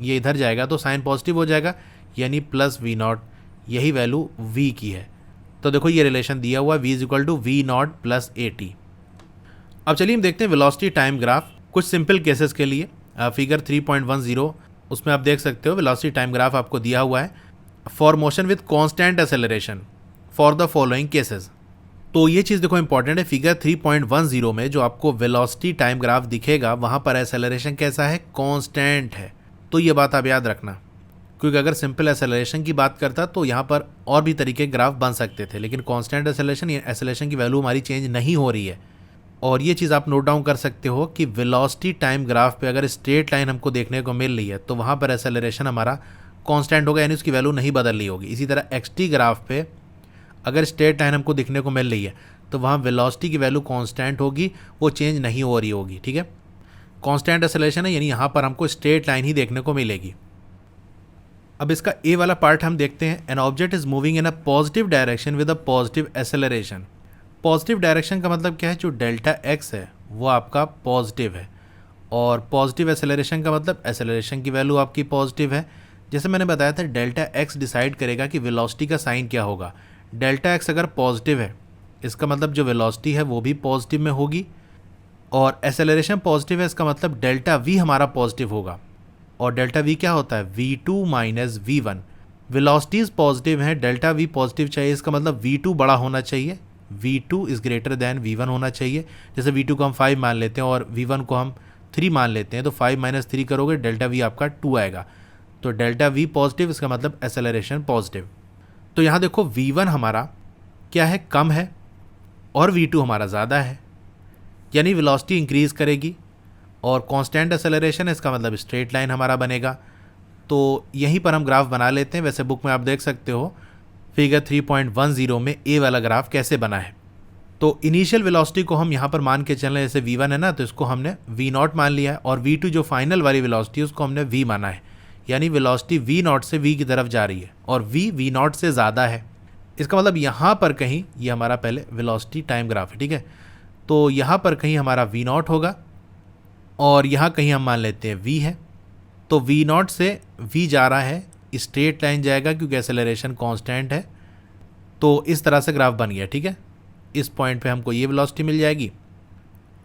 ये इधर जाएगा, तो साइन पॉजिटिव हो जाएगा, यानी प्लस v नॉट, यही वैल्यू v की है। तो देखो ये रिलेशन दिया हुआ v is equal to v naught plus at। अब चलिए हम देखते हैं वेलोसिटी टाइम ग्राफ कुछ सिंपल केसेस के लिए। फिगर 3.10 उसमें आप देख सकते हो वेलोसिटी टाइम ग्राफ आपको दिया हुआ है for motion with constant acceleration for the following cases. तो ये चीज़ देखो इंपॉर्टेंट है, फिगर 3.10 में जो आपको वेलोसिटी टाइम ग्राफ दिखेगा वहाँ पर एसेलरेशन कैसा है, कांस्टेंट है। तो ये बात आप याद रखना, क्योंकि अगर सिंपल एसेलरेशन की बात करता तो यहाँ पर और भी तरीके ग्राफ बन सकते थे, लेकिन कांस्टेंट एसेलरेशन, एसेलरेशन की वैल्यू हमारी चेंज नहीं हो रही है, और ये चीज़ आप नोट डाउन कर सकते हो कि वेलोसिटी टाइम ग्राफ पे अगर स्ट्रेट लाइन हमको देखने को मिल रही है तो वहाँ पर एक्सेलरेशन हमारा कांस्टेंट होगा, यानी उसकी वैल्यू नहीं बदल रही होगी। इसी तरह एक्स-टी ग्राफ पे अगर स्ट्रेट लाइन हमको दिखने को मिल रही है तो वहाँ वेलोसिटी की वैल्यू कांस्टेंट होगी, वो चेंज नहीं हो रही होगी। ठीक है, कांस्टेंट एक्सेलरेशन है, यानी यहाँ पर हमको स्ट्रेट लाइन ही देखने को मिलेगी। अब इसका ए वाला पार्ट हम देखते हैं। An object is moving in a positive direction with a positive acceleration. Positive direction का मतलब क्या है, जो डेल्टा एक्स है वो आपका पॉजिटिव है, और पॉजिटिव एक्सेलरेशन का मतलब एक्सेलरेशन की वैल्यू आपकी पॉजिटिव है। जैसे मैंने बताया था, डेल्टा एक्स डिसाइड करेगा कि वेलोसिटी का साइन क्या होगा। डेल्टा एक्स अगर पॉजिटिव है, इसका मतलब जो वेलोसिटी है वो भी पॉजिटिव में होगी, और एक्सेलरेशन पॉजिटिव है, इसका मतलब डेल्टा वी हमारा पॉजिटिव होगा। और डेल्टा वी क्या होता है, v2 minus v1। Velocities positive हैं, डेल्टा वी पॉजिटिव चाहिए, इसका मतलब v2 बड़ा होना चाहिए, v2 is greater than v1 होना चाहिए। जैसे v2 को हम 5 मान लेते हैं और v1 को हम 3 मान लेते हैं, तो 5 माइनस 3 करोगे, डेल्टा वी आपका 2 आएगा। तो डेल्टा वी पॉजिटिव, इसका मतलब एक्सेलरेशन पॉजिटिव। तो यहाँ देखो v1 हमारा क्या है, कम है, और v2 हमारा ज़्यादा है, यानी वेलोसिटी इंक्रीज़ करेगी। और कांस्टेंट एक्सेलरेशन है, इसका मतलब स्ट्रेट लाइन हमारा बनेगा। तो यहीं पर हम ग्राफ बना लेते हैं। वैसे बुक में आप देख सकते हो फिगर 3.10 में ए वाला ग्राफ कैसे बना है। तो इनिशियल वेलोसिटी को हम यहाँ पर मान के चल रहे हैं, जैसे v1 है ना, तो इसको हमने v0 मान लिया है, और v2 जो फाइनल वाली वेलोसिटी है उसको हमने v माना है, यानी वेलोसिटी v0 से v की तरफ जा रही है, और v v0 से ज़्यादा है। इसका मतलब यहाँ पर कहीं ये हमारा पहले वेलोसिटी टाइम ग्राफ है, ठीक है। तो यहाँ पर कहीं हमारा v0 होगा, और यहाँ कहीं हम मान लेते हैं v है। तो v0 से v जा रहा है, स्ट्रेट लाइन जाएगा क्योंकि एक्सेलरेशन कांस्टेंट है। तो इस तरह से ग्राफ बन गया, ठीक है। इस पॉइंट पे हमको ये वेलोसिटी मिल जाएगी,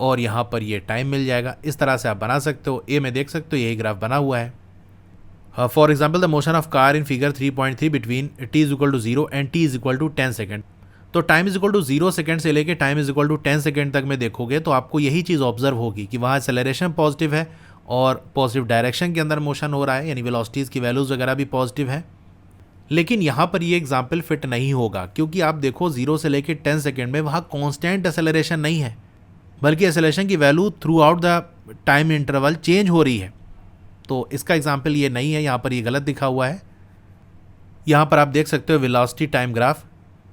और यहाँ पर ये टाइम मिल जाएगा। इस तरह से आप बना सकते हो। ए में देख सकते हो यही ग्राफ बना हुआ है। For example the motion of car in figure 3.3 between t=0 and t=10 second. तो टाइम =0 सेकेंड से लेके टाइम =10 सेकेंड तक में देखोगे तो आपको यही चीज़ ऑब्जर्व होगी कि वहाँ एक्सेलरेशन पॉजिटिव है और पॉजिटिव डायरेक्शन के अंदर मोशन हो रहा है, यानी वेलोसिटीज़ की वैल्यूज़ वगैरह भी पॉजिटिव है। लेकिन यहाँ पर ये एग्जाम्पल फिट नहीं होगा, क्योंकि आप देखो 0 से लेके 10 सेकेंड में वहाँ कॉन्स्टेंट एक्सेलरेशन नहीं है, बल्कि एक्सेलरेशन की value through out the time interval change हो रही है। तो इसका एग्जाम्पल ये नहीं है, यहाँ पर ये गलत दिखा हुआ है। यहाँ पर आप देख सकते हो वेलोसिटी टाइम ग्राफ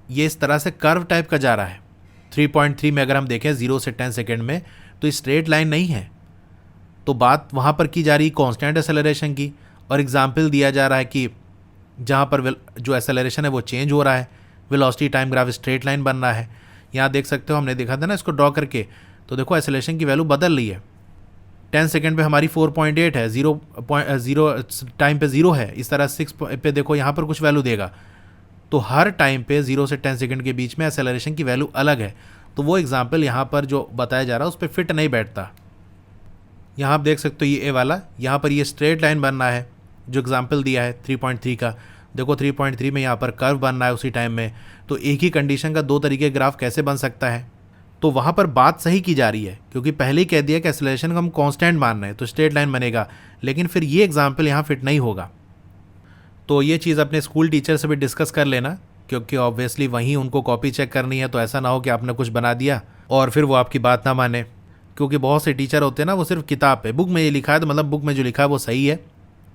ये इस तरह से कर्व टाइप का जा रहा है। 3.3 में अगर हम देखें 0 से 10 सेकेंड में, तो स्ट्रेट लाइन नहीं है। तो बात वहाँ पर की जा रही कांस्टेंट एक्सेलरेशन की, और एग्जाम्पल दिया जा रहा है कि जहाँ पर जो एक्सेलरेशन है वो चेंज हो रहा है, velocity time graph straight line बन रहा है। यहाँ देख सकते हो, हमने देखा था ना इसको ड्रॉ करके, तो देखो एक्सेलरेशन की वैल्यू बदल रही है। 10 सेकेंड पे हमारी 4.8 है, 0 टाइम पे 0 है। इस तरह 6 पे देखो यहाँ पर कुछ वैल्यू देगा। तो हर टाइम पे 0 से 10 सेकेंड के बीच में एक्सेलरेशन की वैल्यू अलग है। तो वो एग्जाम्पल यहाँ पर जो बताया जा रहा है उस पर फिट नहीं बैठता। यहाँ आप देख सकते हो ये ए वाला, यहाँ पर ये स्ट्रेट लाइन बनना है जो एग्जाम्पल दिया है 3.3 का। देखो 3.3 में यहाँ पर कर्व बनना है उसी टाइम में। तो एक ही कंडीशन का दो तरीके ग्राफ कैसे बन सकता है। तो वहाँ पर बात सही की जा रही है, क्योंकि पहले ही कह दिया कि एक्सेलरेशन को हम कांस्टेंट मान रहे हैं तो स्ट्रेट लाइन बनेगा, लेकिन फिर ये एग्जाम्पल यहाँ फिट नहीं होगा। तो ये चीज़ अपने स्कूल टीचर से भी डिस्कस कर लेना, क्योंकि ऑब्वियसली वहीं उनको कॉपी चेक करनी है। तो ऐसा ना हो कि आपने कुछ बना दिया और फिर वो आपकी बात ना माने, क्योंकि बहुत से टीचर होते हैं ना, वो सिर्फ किताब पे बुक में ये लिखा है तो मतलब बुक में जो लिखा है वो सही है,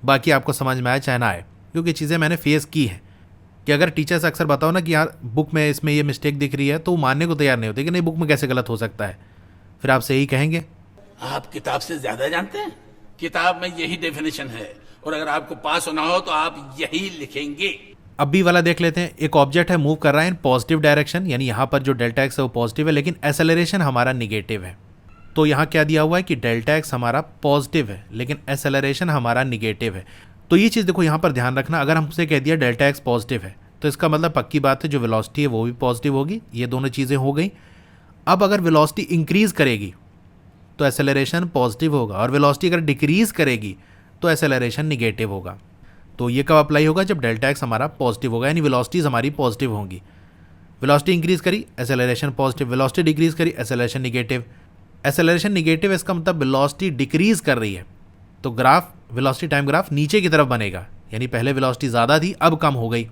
बाकी आपको समझ में आए चाहे ना आए। क्योंकि चीज़ें मैंने फेस की हैं कि अगर टीचर से अक्सर बताओ ना कि यार बुक में इसमें ये मिस्टेक दिख रही है, तो वो मानने को तैयार नहीं होते कि नहीं बुक में कैसे गलत हो सकता है। फिर आपसे यही कहेंगे आप किताब से ज्यादा जानते हैं, किताब में यही डेफिनेशन है, और अगर आपको पास होना हो तो आप यही लिखेंगे। अब बी वाला देख लेते हैं। एक ऑब्जेक्ट है, मूव कर रहा है इन पॉजिटिव डायरेक्शन, यानी यहाँ पर जो डेल्टा एक्स है वो पॉजिटिव है, लेकिन एक्सेलरेशन हमारा निगेटिव है। तो यहाँ क्या दिया हुआ है कि डेल्टा एक्स हमारा पॉजिटिव है लेकिन एक्सेलरेशन हमारा निगेटिव है। तो ये चीज़ देखो यहाँ पर ध्यान रखना, अगर हमसे कह दिया डेल्टा एक्स पॉजिटिव है तो इसका मतलब पक्की बात है जो वेलोसिटी है वो भी पॉजिटिव होगी। ये दोनों चीज़ें हो गई। अब अगर वेलोसिटी इंक्रीज करेगी तो एक्सेलरेशन पॉजिटिव होगा, और वेलोसिटी अगर डिक्रीज करेगी तो एक्सेलरेशन निगेटिव होगा। तो ये कब अप्लाई होगा, जब डेल्टा एक्स हमारा पॉजिटिव होगा, यानी वेलोसिटीज हमारी पॉजिटिव होंगी। वेलोसिटी इंक्रीज करी एक्सेलरेशन पॉजिटिव, वेलोसिटी डिक्रीज करी एक्सेलरेशन निगेटिव। एक्सेलरेशन निगेटिव है, इसका मतलब वेलोसिटी डिक्रीज कर रही है, तो ग्राफ वेलोसिटी टाइम ग्राफ नीचे की तरफ बनेगा, यानी पहले वेलोसिटी ज़्यादा थी अब कम हो गई।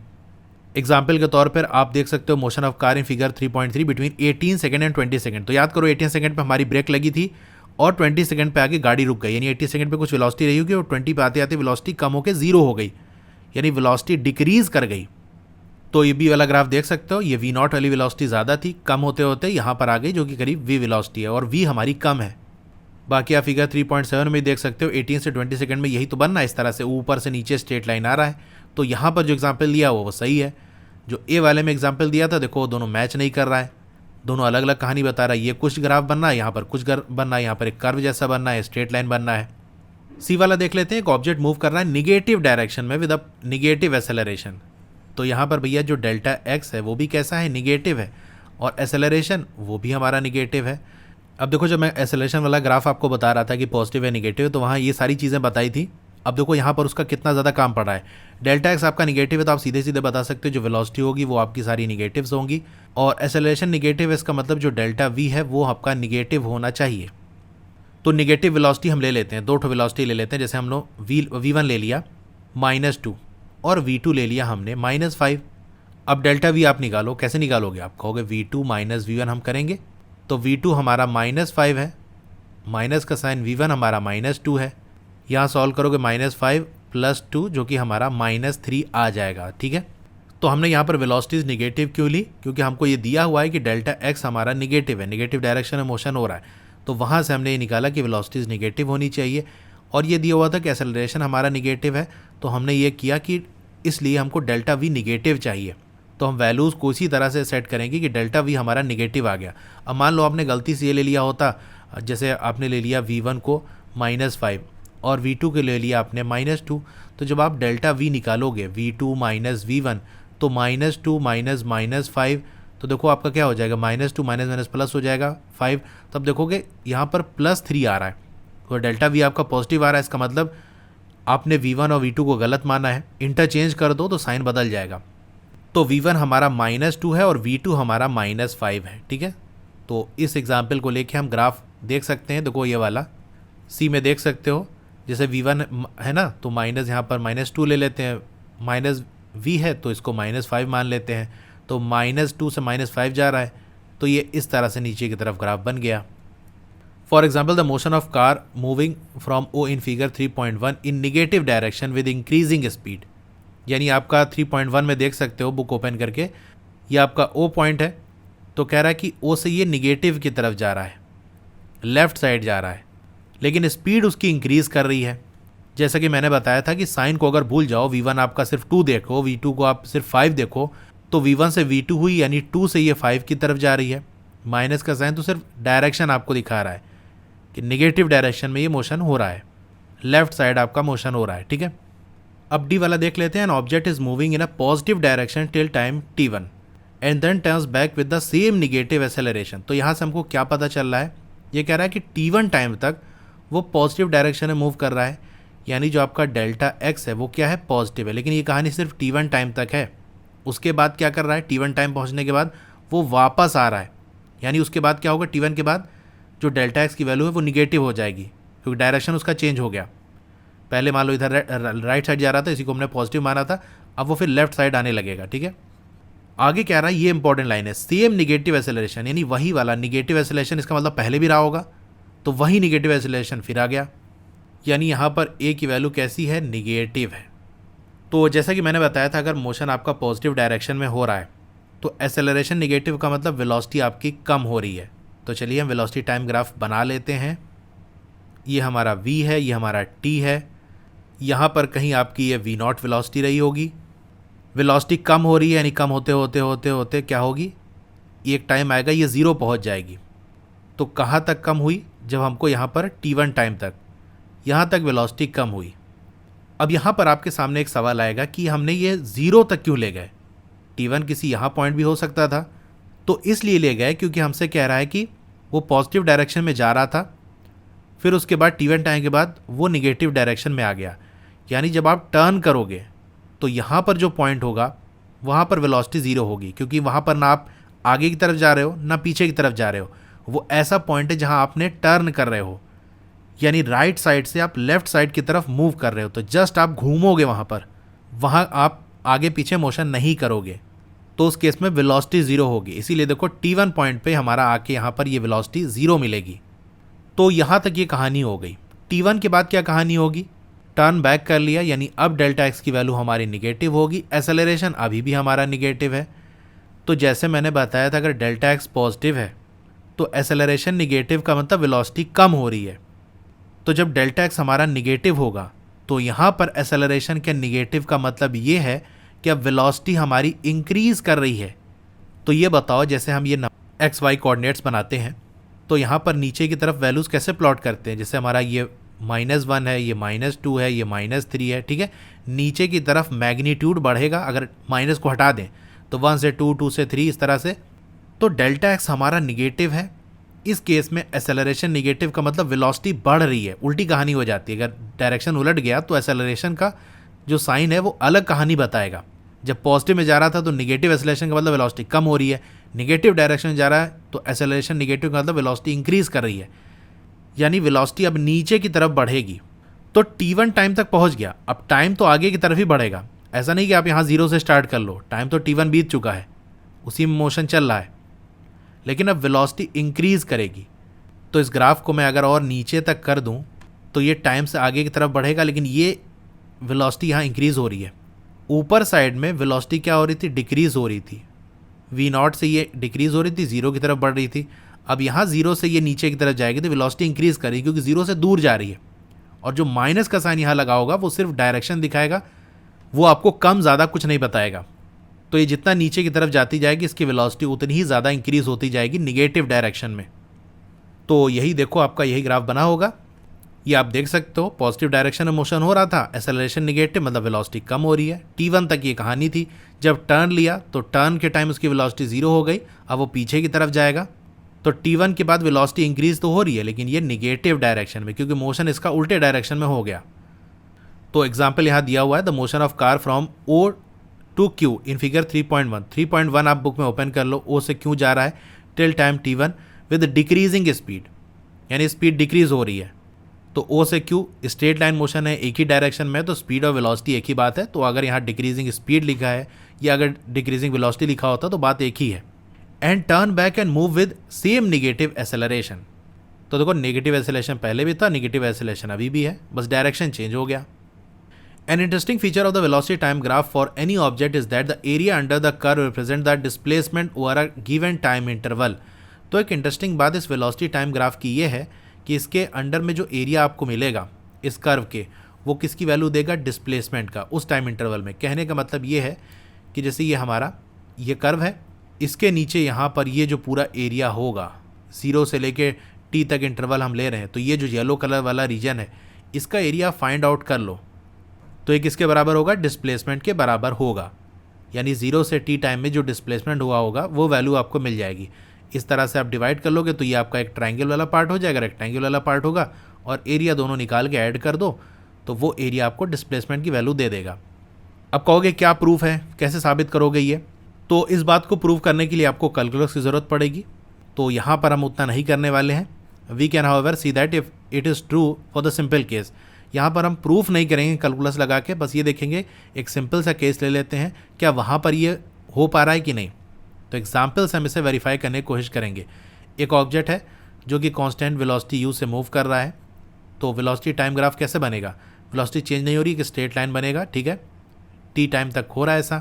एग्जाम्पल के तौर पर आप देख सकते हो motion of car in figure 3.3 between 18 second and 20 second. तो याद करो 18 सेकंड पे हमारी ब्रेक लगी थी और 20 सेकंड पे आगे गाड़ी रुक गई, यानी 80 सेकंड पे कुछ वेलोसिटी रही होगी और 20 पे आते आते वेलोसिटी कम होकर 0 हो गई, यानी वेलोसिटी डिक्रीज कर गई। तो ये बी वाला ग्राफ देख सकते हो, ये वी नॉट वाली वेलोसिटी ज़्यादा थी, कम होते होते यहाँ पर आ गई जो कि करीब वी वेलोसिटी है और वी हमारी कम है। बाकी आप फिगर 3.7 में देख सकते हो 18 से 20 सेकंड में यही तो बनना है, इस तरह से ऊपर से नीचे स्ट्रेट लाइन आ रहा है। तो यहाँ पर जो एग्जाम्पल लिया वो सही है। जो ए वाले में एग्जाम्पल दिया था देखो दोनों मैच नहीं कर रहा है, दोनों अलग अलग कहानी बता रहा है। ये कुछ ग्राफ बनना है, यहाँ पर कुछ ग्राफ बनना है, यहाँ पर एक कर्व जैसा बनना है, स्ट्रेट लाइन बनना है। सी वाला देख लेते हैं, एक ऑब्जेक्ट मूव कर रहा है निगेटिव डायरेक्शन में विद अ निगेटिव एक्सेलरेशन। तो यहाँ पर भैया जो डेल्टा एक्स है वो भी कैसा है, निगेटिव है, और एक्सेलरेशन वो भी हमारा निगेटिव है। अब देखो जब मैं एक्सेलरेशन वाला ग्राफ आपको बता रहा था कि पॉजिटिव है निगेटिव है, तो वहाँ ये सारी चीज़ें बताई थी। अब देखो यहाँ पर उसका कितना ज़्यादा काम पड़ा है। डेल्टा एक्स आपका निगेटिव है तो आप सीधे सीधे बता सकते हो जो वेलोसिटी होगी वो आपकी सारी निगेटिव्स होंगी, और एक्सेलरेशन निगेटिव है, इसका मतलब जो डेल्टा वी है वो आपका निगेटिव होना चाहिए। तो निगेटिव वेलोसिटी हम ले लेते हैं, दो ठो वेलोसिटी ले लेते हैं। जैसे हम लोग वी1 ले लिया -2 और v2 ले लिया हमने -5। अब डेल्टा वी आप निकालो, कैसे निकालोगे, आप कहोगे v2 माइनस v1 हम करेंगे, तो v2 हमारा -5 है, माइनस का साइन v1 हमारा -2 है। यहाँ सॉल्व करोगे -5 + 2 जो कि हमारा -3 आ जाएगा। ठीक है, तो हमने यहाँ पर वेलोसिटीज निगेटिव क्यों ली, क्योंकि हमको ये दिया हुआ है कि डेल्टा एक्स हमारा निगेटिव है, निगेटिव डायरेक्शन में मोशन हो रहा है, तो वहाँ से हमने ये निकाला कि वेलोसिटीज निगेटिव होनी चाहिए। और ये दिया हुआ था कि एक्सेलरेशन हमारा निगेटिव है, तो हमने ये किया कि इसलिए हमको डेल्टा वी निगेटिव चाहिए। तो हम वैल्यूज़ को इसी तरह से सेट करेंगे कि डेल्टा वी हमारा निगेटिव आ गया। अब मान लो आपने गलती से ये ले लिया होता, जैसे आपने ले लिया v1 को -5 और v2 के ले लिया आपने -2, तो जब आप डेल्टा वी निकालोगे v2 माइनस v1, तो -2 माइनस -5, तो देखो आपका क्या हो जाएगा, -2 माइनस माइनस प्लस हो जाएगा 5। तब देखोगे यहाँ पर +3 आ रहा है, तो डेल्टा वी आपका पॉजिटिव आ रहा है, इसका मतलब आपने v1 और v2 को गलत माना है। इंटरचेंज कर दो तो साइन बदल जाएगा। तो v1 हमारा -2 है और v2 हमारा -5 है। ठीक है, तो इस एग्जाम्पल को लेके हम ग्राफ देख सकते हैं। देखो ये वाला सी में देख सकते हो, जैसे v1 है ना, तो माइनस यहाँ पर -2 ले लेते हैं, माइनस v है तो इसको -5 मान लेते हैं, तो -2 से -5 जा रहा है, तो ये इस तरह से नीचे की तरफ ग्राफ बन गया। For example the motion of car moving from O in figure 3.1 in negative direction with increasing speed, यानी आपका 3.1 में देख सकते हो बुक ओपन करके, ये आपका ओ पॉइंट है, तो कह रहा है कि ओ से ये निगेटिव की तरफ जा रहा है, लेफ्ट साइड जा रहा है, लेकिन स्पीड उसकी इंक्रीज़ कर रही है। जैसा कि मैंने बताया था कि साइन को अगर भूल जाओ, v1 आपका सिर्फ 2 देखो, v2 को आप सिर्फ 5 देखो, तो v1 से v2 हुई, यानी 2 से ये 5 की तरफ जा रही है। माइनस का साइन तो सिर्फ डायरेक्शन आपको दिखा रहा है कि निगेटिव डायरेक्शन में ये मोशन हो रहा है, लेफ्ट साइड आपका मोशन हो रहा है। ठीक है, अब डी वाला देख लेते हैं। An object is moving in a positive direction till time t1 and then turns back with the same negative acceleration. तो यहाँ से हमको क्या पता चल रहा है, ये कह रहा है कि t1 टाइम तक वो पॉजिटिव डायरेक्शन में मूव कर रहा है, यानी जो आपका डेल्टा एक्स है वो क्या है, पॉजिटिव है। लेकिन ये कहानी सिर्फ t1 टाइम तक है, उसके बाद क्या कर रहा है, t1 टाइम पहुँचने के बाद वो वापस आ रहा है, यानी उसके बाद क्या होगा, t1 के बाद जो डेल्टा एक्स की वैल्यू है वो निगेटिव हो जाएगी, क्योंकि डायरेक्शन उसका चेंज हो गया। पहले मान लो इधर राइट साइड जा रहा था, इसी को हमने पॉजिटिव माना था, अब वो फिर लेफ्ट साइड आने लगेगा। ठीक है, आगे क्या रहा है, ये इंपॉर्टेंट लाइन है, सेम निगेटिव एक्सेलरेशन, यानी वही वाला निगेटिव एक्सेलरेशन, इसका मतलब पहले भी रहा होगा, तो वही निगेटिव एक्सेलरेशन फिर आ गया, यानी यहाँ पर ए की वैल्यू कैसी है, निगेटिव है। तो जैसा कि मैंने बताया था, अगर मोशन आपका पॉजिटिव डायरेक्शन में हो रहा है तो एक्सेलरेशन निगेटिव का मतलब वेलोसिटी आपकी कम हो रही है। तो चलिए हम वेलोसिटी टाइम ग्राफ बना लेते हैं। ये हमारा v है, ये हमारा t है, यहाँ पर कहीं आपकी ये v0 वेलोसिटी रही होगी, वेलोसिटी कम हो रही है, यानी कम होते होते होते होते क्या होगी, एक टाइम आएगा ये 0 पहुँच जाएगी। तो कहाँ तक कम हुई, जब हमको यहाँ पर t1 टाइम तक, यहाँ तक वेलोसिटी कम हुई। अब यहाँ पर आपके सामने एक सवाल आएगा कि हमने ये 0 तक क्यों ले गए, t1 किसी यहाँ पॉइंट भी हो सकता था, तो इसलिए ले गए क्योंकि हमसे कह रहा है कि वो पॉजिटिव डायरेक्शन में जा रहा था, फिर उसके बाद t1 टाइम के बाद वो निगेटिव डायरेक्शन में आ गया, यानी जब आप टर्न करोगे तो यहाँ पर जो पॉइंट होगा वहाँ पर वेलोसिटी 0 होगी, क्योंकि वहाँ पर ना आप आगे की तरफ जा रहे हो ना पीछे की तरफ जा रहे हो, वो ऐसा पॉइंट है जहाँ आपने टर्न कर रहे हो, यानी राइट साइड से आप लेफ्ट साइड की तरफ मूव कर रहे हो, तो जस्ट आप घूमोगे वहाँ पर, वहाँ आप आगे पीछे मोशन नहीं करोगे तो उस केस में वेलोसिटी ज़ीरो होगी। इसीलिए देखो t1 पॉइंट पे हमारा आके यहाँ पर ये वेलोसिटी ज़ीरो मिलेगी। तो यहाँ तक ये कहानी हो गई। t1 के बाद क्या कहानी होगी, टर्न बैक कर लिया, यानी अब डेल्टा एक्स की वैल्यू हमारी निगेटिव होगी, एसेलरेशन अभी भी हमारा निगेटिव है। तो जैसे मैंने बताया था अगर डेल्टा एक्स पॉजिटिव है तो एसेलरेशन निगेटिव का मतलब वेलोसिटी कम हो रही है। तो जब डेल्टा एक्स हमारा निगेटिव होगा तो यहाँ पर एसेलरेशन के निगेटिव का मतलब ये है कि अब वेलोसिटी हमारी इंक्रीज कर रही है। तो ये बताओ जैसे हम ये एक्स वाई कोऑर्डिनेट्स बनाते हैं तो यहाँ पर नीचे की तरफ वैल्यूज़ कैसे प्लॉट करते हैं, जैसे हमारा ये -1 है, ये -2 है, ये -3 है, ठीक है। नीचे की तरफ मैग्नीट्यूड बढ़ेगा, अगर माइनस को हटा दें तो 1 से 2, 2 से 3 इस तरह से। तो डेल्टा एक्स हमारा निगेटिव है, इस केस में एसेलरेशन निगेटिव का मतलब वेलोसिटी बढ़ रही है, उल्टी कहानी हो जाती है। अगर डायरेक्शन उलट गया तो एसेलरेशन का जो साइन है वो अलग कहानी बताएगा। जब पॉजिटिव में जा रहा था तो निगेटिव एसेलरेशन का मतलब वेलोसिटी कम हो रही है, नेगेटिव डायरेक्शन में जा रहा है तो एसेलरेशन निगेटिव का मतलब वेलोसिटी इंक्रीज कर रही है, यानी वेलोसिटी अब नीचे की तरफ बढ़ेगी। तो t1 टाइम तक पहुंच गया, अब टाइम तो आगे की तरफ ही बढ़ेगा। ऐसा नहीं कि आप यहाँ 0 से स्टार्ट कर लो, टाइम तो t1 बीत चुका है, उसी में मोशन चल रहा है, लेकिन अब वेलोसिटी इंक्रीज करेगी। तो इस ग्राफ को मैं अगर और नीचे तक कर दूं तो ये टाइम से आगे की तरफ बढ़ेगा, लेकिन ये वेलोसिटी यहाँ इंक्रीज हो रही है। ऊपर साइड में वेलोसिटी क्या हो रही थी, डिक्रीज हो रही थी। v0 से ये डिक्रीज हो रही थी, 0 की तरफ बढ़ रही थी। अब यहाँ 0 से ये नीचे की तरफ जाएगी तो वेलोसिटी इंक्रीज करेगी, क्योंकि 0 से दूर जा रही है। और जो माइनस का साइन यहाँ लगा होगा वो सिर्फ डायरेक्शन दिखाएगा, वो आपको कम ज़्यादा कुछ नहीं बताएगा। तो ये जितना नीचे की तरफ जाती जाएगी इसकी वेलोसिटी उतनी ही ज़्यादा इंक्रीज होती जाएगी निगेटिव डायरेक्शन में। तो यही देखो आपका यही ग्राफ बना होगा, ये आप देख सकते हो। पॉजिटिव डायरेक्शन में मोशन हो रहा था, एसेलरेशन निगेटिव मतलब वेलोसिटी कम हो रही है। t1 तक ये कहानी थी। जब टर्न लिया तो टर्न के टाइम उसकी वेलोसिटी 0 हो गई, अब वो पीछे की तरफ जाएगा। तो t1 के बाद वेलोसिटी इंक्रीज तो हो रही है, लेकिन ये निगेटिव डायरेक्शन में, क्योंकि मोशन इसका उल्टे डायरेक्शन में हो गया। तो एग्जाम्पल यहाँ दिया हुआ है, the motion of car from O to Q in figure 3.1। 3.1 आप बुक में ओपन कर लो, O से Q जा रहा है till time t1 with decreasing speed, यानी स्पीड डिक्रीज हो रही है। तो O से Q स्ट्रेट लाइन मोशन है, एक ही डायरेक्शन में, तो स्पीड और वेलोसिटी एक ही बात है। तो अगर यहाँ डिक्रीजिंग स्पीड लिखा है या अगर डिक्रीजिंग वेलोसिटी लिखा होता तो बात एक ही है। And turn back and move with same negative acceleration. तो देखो नेगेटिव एसेलरेशन पहले भी था, नेगेटिव एसेलरेशन अभी भी है, बस डायरेक्शन चेंज हो गया। An interesting feature of the velocity time graph for any object is that the area under the curve represents the displacement over a given time interval। तो एक इंटरेस्टिंग बात इस वेलोसिटी टाइम ग्राफ की ये है कि इसके अंडर में जो एरिया आपको मिलेगा इस कर्व के, वो किसकी वैल्यू देगा, डिस्प्लेसमेंट का, उस टाइम इंटरवल में। कहने का मतलब ये है कि जैसे ये हमारा ये कर्व है, इसके नीचे यहाँ पर ये जो पूरा एरिया होगा 0 से लेके t तक इंटरवल हम ले रहे हैं, तो ये जो येलो कलर वाला रीजन है इसका एरिया फाइंड आउट कर लो। तो ये किसके बराबर होगा, डिस्प्लेसमेंट के बराबर होगा, यानी 0 से t टाइम में जो डिस्प्लेसमेंट हुआ होगा वो वैल्यू आपको मिल जाएगी। इस तरह से आप डिवाइड कर लोगे तो ये आपका एक ट्रायंगल वाला पार्ट हो जाएगा, रेक्टेंगल वाला पार्ट होगा, और एरिया दोनों निकाल के ऐड कर दो तो वो एरिया आपको डिस्प्लेसमेंट की वैल्यू दे देगा। अब कहोगे क्या प्रूफ है, कैसे साबित करोगे ये? तो इस बात को प्रूव करने के लिए आपको कैलकुलस की ज़रूरत पड़ेगी, तो यहाँ पर हम उतना नहीं करने वाले हैं। We can however see that if it is true for the simple case. यहाँ पर हम प्रूफ नहीं करेंगे कैलकुलस लगा के, बस ये देखेंगे एक सिंपल सा केस ले लेते हैं, क्या वहाँ पर ये हो पा रहा है कि नहीं। तो एग्जाम्पल से हम इसे वेरीफाई करने की कोशिश करेंगे। एक ऑब्जेक्ट है जो कि कांस्टेंट वेलोसिटी u से मूव कर रहा है, तो वेलोसिटी टाइम ग्राफ कैसे बनेगा, वेलोसिटी चेंज नहीं हो रही, कि स्ट्रेट लाइन बनेगा, ठीक है, t टाइम तक हो रहा है ऐसा।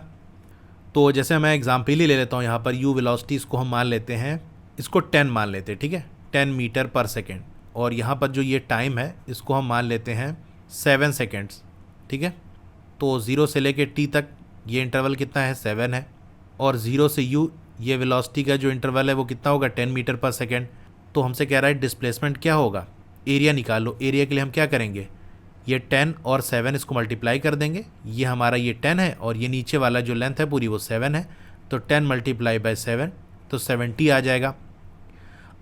तो जैसे मैं एग्जाम्पल ही ले लेता हूँ, यहाँ पर u वेलोसिटी इसको हम मान लेते हैं, इसको 10 मान लेते हैं, ठीक है, 10 मीटर पर सेकेंड। और यहाँ पर जो ये टाइम है इसको हम मान लेते हैं 7 सेकेंड्स, ठीक है। तो 0 से लेके t तक ये इंटरवल कितना है, 7 है, और 0 से u ये वेलोसिटी का जो इंटरवल है वो कितना होगा, 10 मीटर पर सेकेंड। तो हमसे कह रहा है डिस्प्लेसमेंट क्या होगा, एरिया निकाल लो। एरिया के लिए हम क्या करेंगे, ये 10 और 7 इसको मल्टीप्लाई कर देंगे। ये हमारा ये 10 है और ये नीचे वाला जो लेंथ है पूरी वो 7 है, तो 10 मल्टीप्लाई बाय 7 तो 70 आ जाएगा।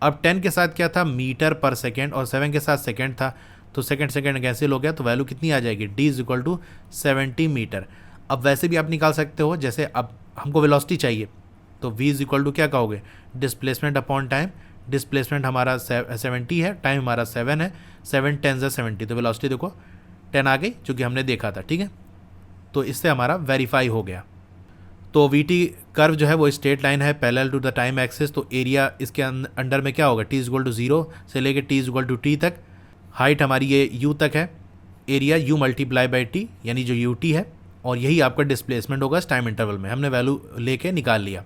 अब 10 के साथ क्या था, मीटर पर सेकेंड, और 7 के साथ सेकेंड था, तो सेकेंड सेकेंड कैंसिल हो गया, तो वैल्यू कितनी आ जाएगी, d is equal to 70 metre. अब वैसे भी आप निकाल सकते हो, जैसे अब हमको वेलोसिटी चाहिए तो v इज इक्वल टू क्या कहोगे, डिस्प्लेसमेंट अपॉन टाइम। डिस्प्लेसमेंट हमारा 70 है, टाइम हमारा 7 है, 7 10 से 70, तो वेलोसिटी देखो 10 आ गई, जो कि हमने देखा था, ठीक है। तो इससे हमारा वेरीफाई हो गया। तो वी टी कर्व जो है वो स्ट्रेट लाइन है parallel to the time axis, तो एरिया इसके अंडर में क्या होगा, टी इक्वल टू 0 से लेके टी इक्वल टू टी तक, हाइट हमारी ये यू तक है, area u multiply by t यानी जो यू टी है, और यही आपका डिस्प्लेसमेंट होगा इस टाइम इंटरवल में, हमने वैल्यू लेके निकाल लिया।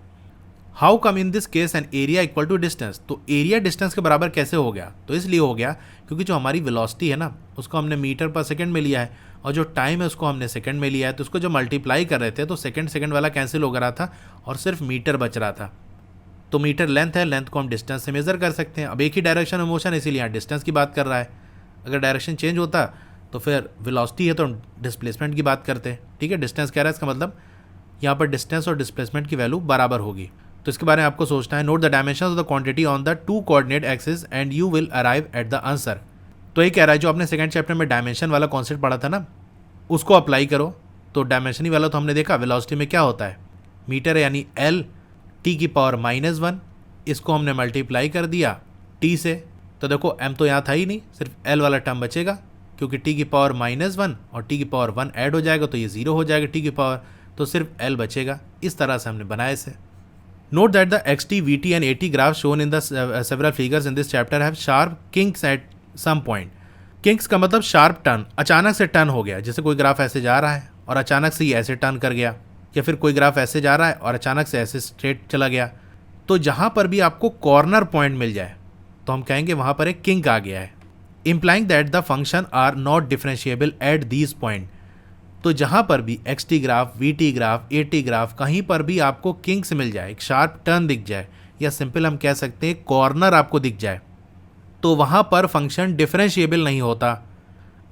How come in this case an area equal to distance, तो एरिया डिस्टेंस के बराबर कैसे हो गया, तो इसलिए हो गया क्योंकि जो हमारी वेलोसिटी है ना उसको हमने मीटर पर सेकंड में लिया है और जो टाइम है उसको हमने सेकंड में लिया है, तो उसको जो मल्टीप्लाई कर रहे थे तो सेकंड वाला कैंसिल हो रहा था और सिर्फ मीटर बच रहा था। तो मीटर लेंथ है, लेंथ को हम डिस्टेंस से मेज़र कर सकते हैं। अब एक ही डायरेक्शन में मोशन है इसीलिए यहाँ डिस्टेंस की बात कर रहा है, अगर डायरेक्शन चेंज होता तो फिर वेलोसिटी है तो हम डिस्प्लेसमेंट की बात करते हैं। ठीक है, डिस्टेंस कह रहा है, इसका मतलब यहाँ पर डिस्टेंस और डिस्प्लेसमेंट की वैल्यू बराबर होगी। तो इसके बारे में आपको सोचना है। Note the dimension of the quantity on the two coordinate axis and you will arrive at the answer. तो ये कह रहा है जो आपने सेकंड चैप्टर में डायमेंशन वाला कॉन्सेप्ट पढ़ा था ना उसको अप्लाई करो। तो डायमेंशनी वाला तो हमने देखा, वेलोसिटी में क्या होता है, मीटर है यानी एल टी की पावर -1, इसको हमने मल्टीप्लाई कर दिया टी से, तो देखो एम तो यहाँ था ही नहीं, सिर्फ एल वाला टर्म बचेगा क्योंकि टी की पावर -1 और टी की पावर 1 ऐड हो जाएगा तो ये 0 हो जाएगा टी की पावर, तो सिर्फ एल बचेगा। इस तरह से हमने बनाया इसे। Note that the xt, vt and at graph shown in the several figures in this chapter have sharp kinks at some point. Kinks का मतलब शार्प टर्न, अचानक से टर्न हो गया, जैसे कोई ग्राफ ऐसे जा रहा है और अचानक से ये ऐसे टर्न कर गया, या फिर कोई ग्राफ ऐसे जा रहा है और अचानक से ऐसे स्ट्रेट चला गया। तो जहाँ पर भी आपको कॉर्नर पॉइंट मिल जाए तो हम कहेंगे वहाँ पर एक किंक आ गया है, implying that the function are not differentiable at these point. तो जहाँ पर भी x t graph, v t graph, a t graph कहीं पर भी आपको किंक्स मिल जाए, एक शार्प टर्न दिख जाए, या सिंपल हम कह सकते हैं कॉर्नर आपको दिख जाए, तो वहाँ पर फंक्शन डिफरेंशिएबल नहीं होता।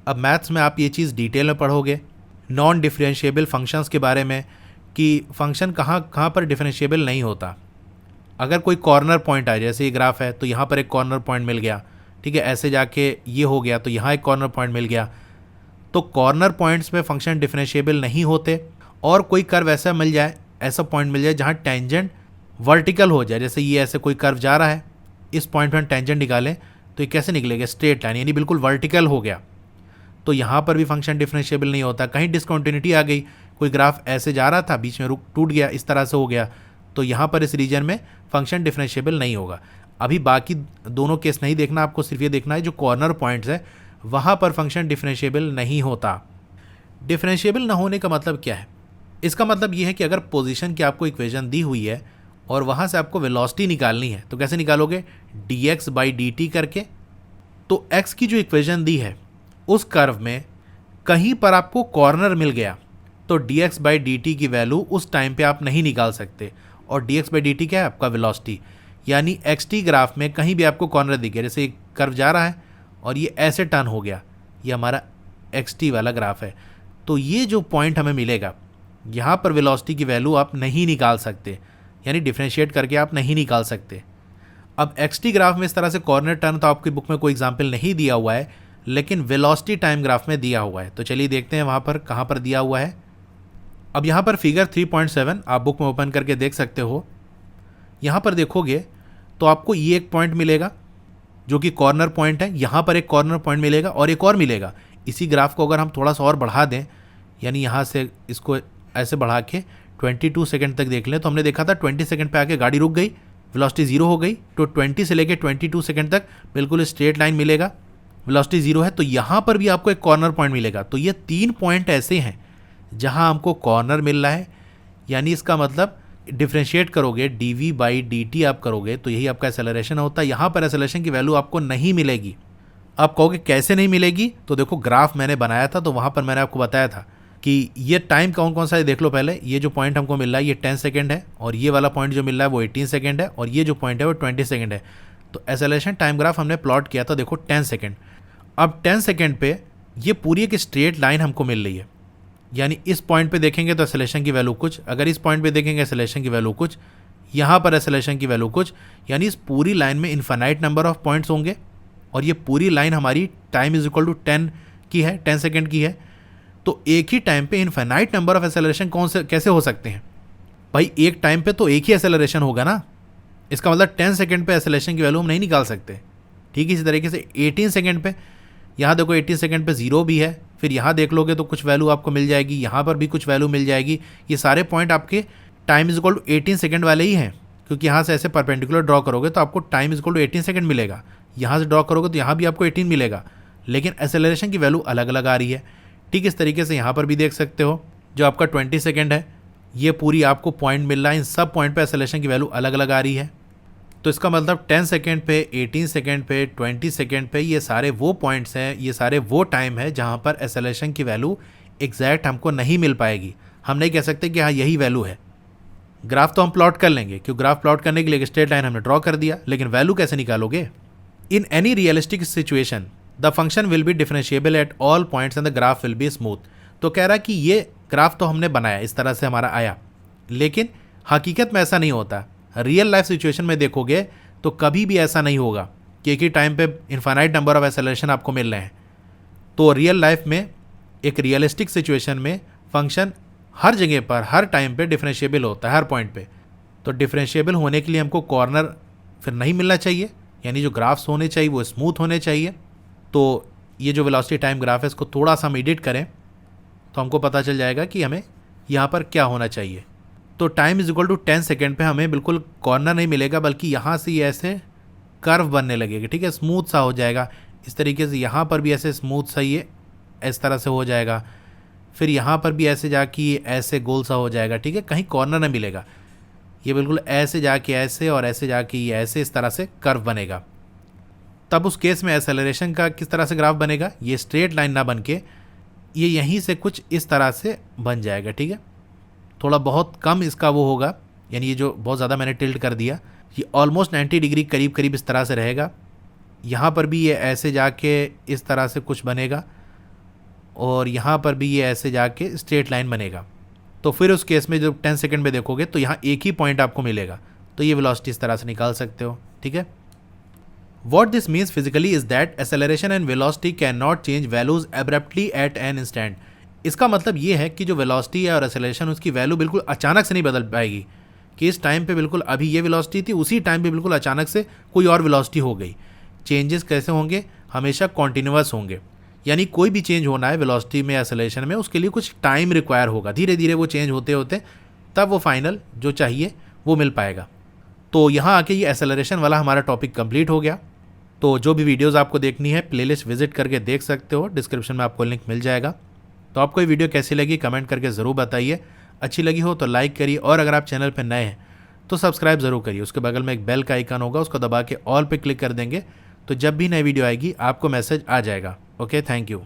अब मैथ्स में आप ये चीज़ डिटेल में पढ़ोगे नॉन डिफरेंशिएबल फंक्शंस के बारे में कि फंक्शन कहाँ पर डिफरेंशिएबल नहीं होता। अगर कोई कॉर्नर पॉइंट आए, जैसे ये ग्राफ है तो यहाँ पर एक कॉर्नर पॉइंट मिल गया, ठीक है, ऐसे जाके ये हो गया तो यहाँ एक कॉर्नर पॉइंट मिल गया, तो कॉर्नर पॉइंट्स में फंक्शन डिफरेंशिएबल नहीं होते। और कोई कर्व ऐसा मिल जाए, ऐसा पॉइंट मिल जाए जहाँ टेंजेंट वर्टिकल हो जाए, जैसे ये ऐसे कोई कर्व जा रहा है, इस पॉइंट पर हम टेंजेंट निकालें तो ये कैसे निकलेगा, स्ट्रेट लाइन यानी बिल्कुल वर्टिकल हो गया, तो यहाँ पर भी फंक्शन डिफरेंशिएबल नहीं होता। कहीं डिसकंटिन्यूटी आ गई, कोई ग्राफ ऐसे जा रहा था बीच में रुक टूट गया, इस तरह से हो गया, तो यहाँ पर इस रीजन में फंक्शन डिफरेंशिएबल नहीं होगा। अभी बाकी दोनों केस नहीं देखना, आपको सिर्फ ये देखना है जो कॉर्नर पॉइंट्स है वहाँ पर फंक्शन डिफरेंशिएबल नहीं होता। डिफरेंशिएबल ना होने का मतलब क्या है, इसका मतलब ये है कि अगर पोजीशन की आपको इक्वेशन दी हुई है और वहाँ से आपको वेलोसिटी निकालनी है तो कैसे निकालोगे, dx/dt करके। तो x की जो इक्वेशन दी है उस कर्व में कहीं पर आपको कॉर्नर मिल गया तो dx/dt की वैल्यू उस टाइम पे आप नहीं निकाल सकते, और dx/dt क्या है, आपका वेलोसिटी, यानी xt ग्राफ में कहीं भी आपको कॉर्नर दिख गया, जैसे एक कर्व जा रहा है और ये ऐसे टर्न हो गया, ये हमारा xt वाला ग्राफ है, तो ये जो पॉइंट हमें मिलेगा यहाँ पर वेलोसिटी की वैल्यू आप नहीं निकाल सकते, यानी डिफरेंशिएट करके आप नहीं निकाल सकते। अब xt ग्राफ में इस तरह से कॉर्नर टर्न तो आपकी बुक में कोई एग्जाम्पल नहीं दिया हुआ है, लेकिन वेलोसिटी टाइम ग्राफ में दिया हुआ है, तो चलिए देखते हैं वहाँ पर कहाँ पर दिया हुआ है। अब यहाँ पर फिगर 3.7 आप बुक में ओपन करके देख सकते हो। यहाँ पर देखोगे तो आपको ये एक पॉइंट मिलेगा जो कि कॉर्नर पॉइंट है, यहाँ पर एक कॉर्नर पॉइंट मिलेगा और एक और मिलेगा। इसी ग्राफ को अगर हम थोड़ा सा और बढ़ा दें, यानी यहाँ से इसको ऐसे बढ़ा के 22 सेकंड तक देख लें, तो हमने देखा था 20 सेकंड पे आके गाड़ी रुक गई, वेलोसिटी 0 हो गई, तो 20 से लेके 22 सेकंड तक बिल्कुल स्ट्रेट लाइन मिलेगा, वेलोसिटी 0 है। तो यहाँ पर भी आपको एक कॉर्नर पॉइंट मिलेगा। तो ये 3 पॉइंट ऐसे हैं जहाँ हमको कॉर्नर मिल रहा है, यानी इसका मतलब डिफ्रेंशिएट करोगे dv/dt आप करोगे तो यही आपका एक्सेलरेशन होता है। यहाँ पर एक्सेलरेशन की वैल्यू आपको नहीं मिलेगी। आप कहोगे कैसे नहीं मिलेगी, तो देखो ग्राफ मैंने बनाया था तो वहाँ पर मैंने आपको बताया था कि ये टाइम कौन कौन सा है, देख लो पहले। ये जो पॉइंट हमको मिल रहा है ये 10 सेकंड है, और ये वाला पॉइंट जो मिल रहा है वो 18 सेकंड है, और ये जो पॉइंट है वो 20 सेकंड है। तो एक्सेलरेशन टाइम ग्राफ हमने प्लॉट किया था, देखो 10 सेकंड। अब 10 सेकंड पे ये पूरी एक स्ट्रेट लाइन हमको मिल रही है, यानी इस पॉइंट पे देखेंगे तो एक्सेलरेशन की वैल्यू कुछ, अगर इस पॉइंट पे देखेंगे एक्सेलरेशन की वैल्यू कुछ, यहाँ पर एक्सेलरेशन की वैल्यू कुछ, यानी इस पूरी लाइन में इन्फिनाइट नंबर ऑफ पॉइंट्स होंगे। और ये पूरी लाइन हमारी टाइम इज इक्वल टू 10 की है, 10 सेकंड की है। तो एक ही टाइम पे इन्फिनाइट नंबर ऑफ एक्सेलरेशन कैसे हो सकते हैं भाई, एक टाइम पे तो एक ही एक्सेलरेशन होगा ना। इसका मतलब 10 सेकंड पे एक्सेलरेशन की वैल्यू हम नहीं निकाल सकते। ठीक है, इसी तरीके से 18 सेकंड पे, यहाँ देखो 18 सेकंड पे 0 भी है, फिर यहाँ देख लोगे तो कुछ वैल्यू आपको मिल जाएगी, यहाँ पर भी कुछ वैल्यू मिल जाएगी। ये सारे पॉइंट आपके time is equal to 18 second वाले ही हैं, क्योंकि यहाँ से ऐसे परपेंडिकुलर ड्रॉ करोगे तो आपको time is equal to 18 second मिलेगा। यहाँ से ड्रॉ करोगे तो यहाँ भी आपको 18 मिलेगा, लेकिन एक्सेलरेशन की वैल्यू अलग अलग आ रही है। ठीक इस तरीके से यहाँ पर भी देख सकते हो, जो आपका 20 सेकेंड है ये पूरी आपको पॉइंट मिल रहा है, इन सब पॉइंट पे एक्सेलरेशन की वैल्यू अलग अलग आ रही है। तो इसका मतलब 10 सेकेंड पे, 18 सेकेंड पे, 20 सेकेंड पे ये सारे वो पॉइंट्स हैं, ये सारे वो टाइम है जहाँ पर एक्सेलरेशन की वैल्यू एग्जैक्ट हमको नहीं मिल पाएगी। हम नहीं कह सकते कि हाँ यही वैल्यू है। ग्राफ तो हम प्लॉट कर लेंगे, क्योंकि ग्राफ प्लॉट करने के लिए एक स्ट्रेट लाइन हमने ड्रॉ कर दिया, लेकिन वैल्यू कैसे निकालोगे? In any realistic situation the function will be differentiable at all points and the graph will be smooth. तो कह रहा है कि ये ग्राफ तो हमने बनाया, इस तरह से हमारा आया, लेकिन हकीकत में ऐसा नहीं होता। रियल लाइफ सिचुएशन में देखोगे तो कभी भी ऐसा नहीं होगा कि एक ही टाइम पे इनफाइनाइट नंबर ऑफ एक्सेलरेशन आपको मिल रहे हैं। तो रियल लाइफ में एक रियलिस्टिक सिचुएशन में फंक्शन हर जगह पर हर टाइम पे डिफरेंशिएबल होता है, हर पॉइंट पे। तो डिफरेंशिएबल होने के लिए हमको कॉर्नर फिर नहीं मिलना चाहिए, यानी जो ग्राफ्स होने चाहिए वो स्मूथ होने चाहिए। तो ये जो वेलोसिटी टाइम ग्राफ है इसको थोड़ा सा हम एडिट करें तो हमको पता चल जाएगा कि हमें यहाँ पर क्या होना चाहिए। तो time is equal to 10 second पे हमें बिल्कुल कॉर्नर नहीं मिलेगा, बल्कि यहाँ से ये ऐसे कर्व बनने लगेगा। ठीक है, स्मूथ सा हो जाएगा इस तरीके से। यहाँ पर भी ऐसे स्मूथ सा ये इस तरह से हो जाएगा, फिर यहाँ पर भी ऐसे जाके ये ऐसे गोल सा हो जाएगा। ठीक है, कहीं कॉर्नर नहीं मिलेगा, ये बिल्कुल ऐसे जाके ऐसे और ऐसे जाके ये ऐसे इस तरह से कर्व बनेगा। तब उस केस में एक्सेलरेशन का किस तरह से ग्राफ बनेगा? ये स्ट्रेट लाइन ना बन के ये यहीं से कुछ इस तरह से बन जाएगा। ठीक है, थोड़ा बहुत कम इसका वो होगा, यानी ये जो बहुत ज़्यादा मैंने टिल्ट कर दिया, ये ऑलमोस्ट 90 डिग्री करीब करीब इस तरह से रहेगा। यहाँ पर भी ये ऐसे जाके इस तरह से कुछ बनेगा और यहाँ पर भी ये ऐसे जाके स्ट्रेट लाइन बनेगा। तो फिर उस केस में जब 10 सेकेंड में देखोगे तो यहाँ एक ही पॉइंट आपको मिलेगा, तो ये वेलोसिटी इस तरह से निकाल सकते हो। ठीक है, what this means physically is that acceleration and velocity can not change values abruptly at an instant. इसका मतलब ये है कि जो वेलोसिटी है और एक्सेलरेशन उसकी वैल्यू बिल्कुल अचानक से नहीं बदल पाएगी, कि इस टाइम पे बिल्कुल अभी ये वेलोसिटी थी, उसी टाइम पे बिल्कुल अचानक से कोई और वेलोसिटी हो गई। चेंजेस कैसे होंगे? हमेशा कॉन्टिन्यूअस होंगे, यानी कोई भी चेंज होना है वेलोसिटी में, एक्सेलरेशन में, उसके लिए कुछ टाइम रिक्वायर होगा। धीरे धीरे वो चेंज होते होते तब वो फाइनल जो चाहिए वो मिल पाएगा। तो यहाँ आके ये एक्सेलरेशन वाला हमारा टॉपिक कंप्लीट हो गया। तो जो भी वीडियोज़ आपको देखनी है प्लेलिस्ट विजिट करके देख सकते हो, डिस्क्रिप्शन में आपको लिंक मिल जाएगा। तो आपको ये वीडियो कैसी लगी कमेंट करके ज़रूर बताइए। अच्छी लगी हो तो लाइक करिए, और अगर आप चैनल पर नए हैं तो सब्सक्राइब ज़रूर करिए। उसके बगल में एक बेल का आइकन होगा, उसको दबा के ऑल पे क्लिक कर देंगे तो जब भी नई वीडियो आएगी आपको मैसेज आ जाएगा। Okay, thank you.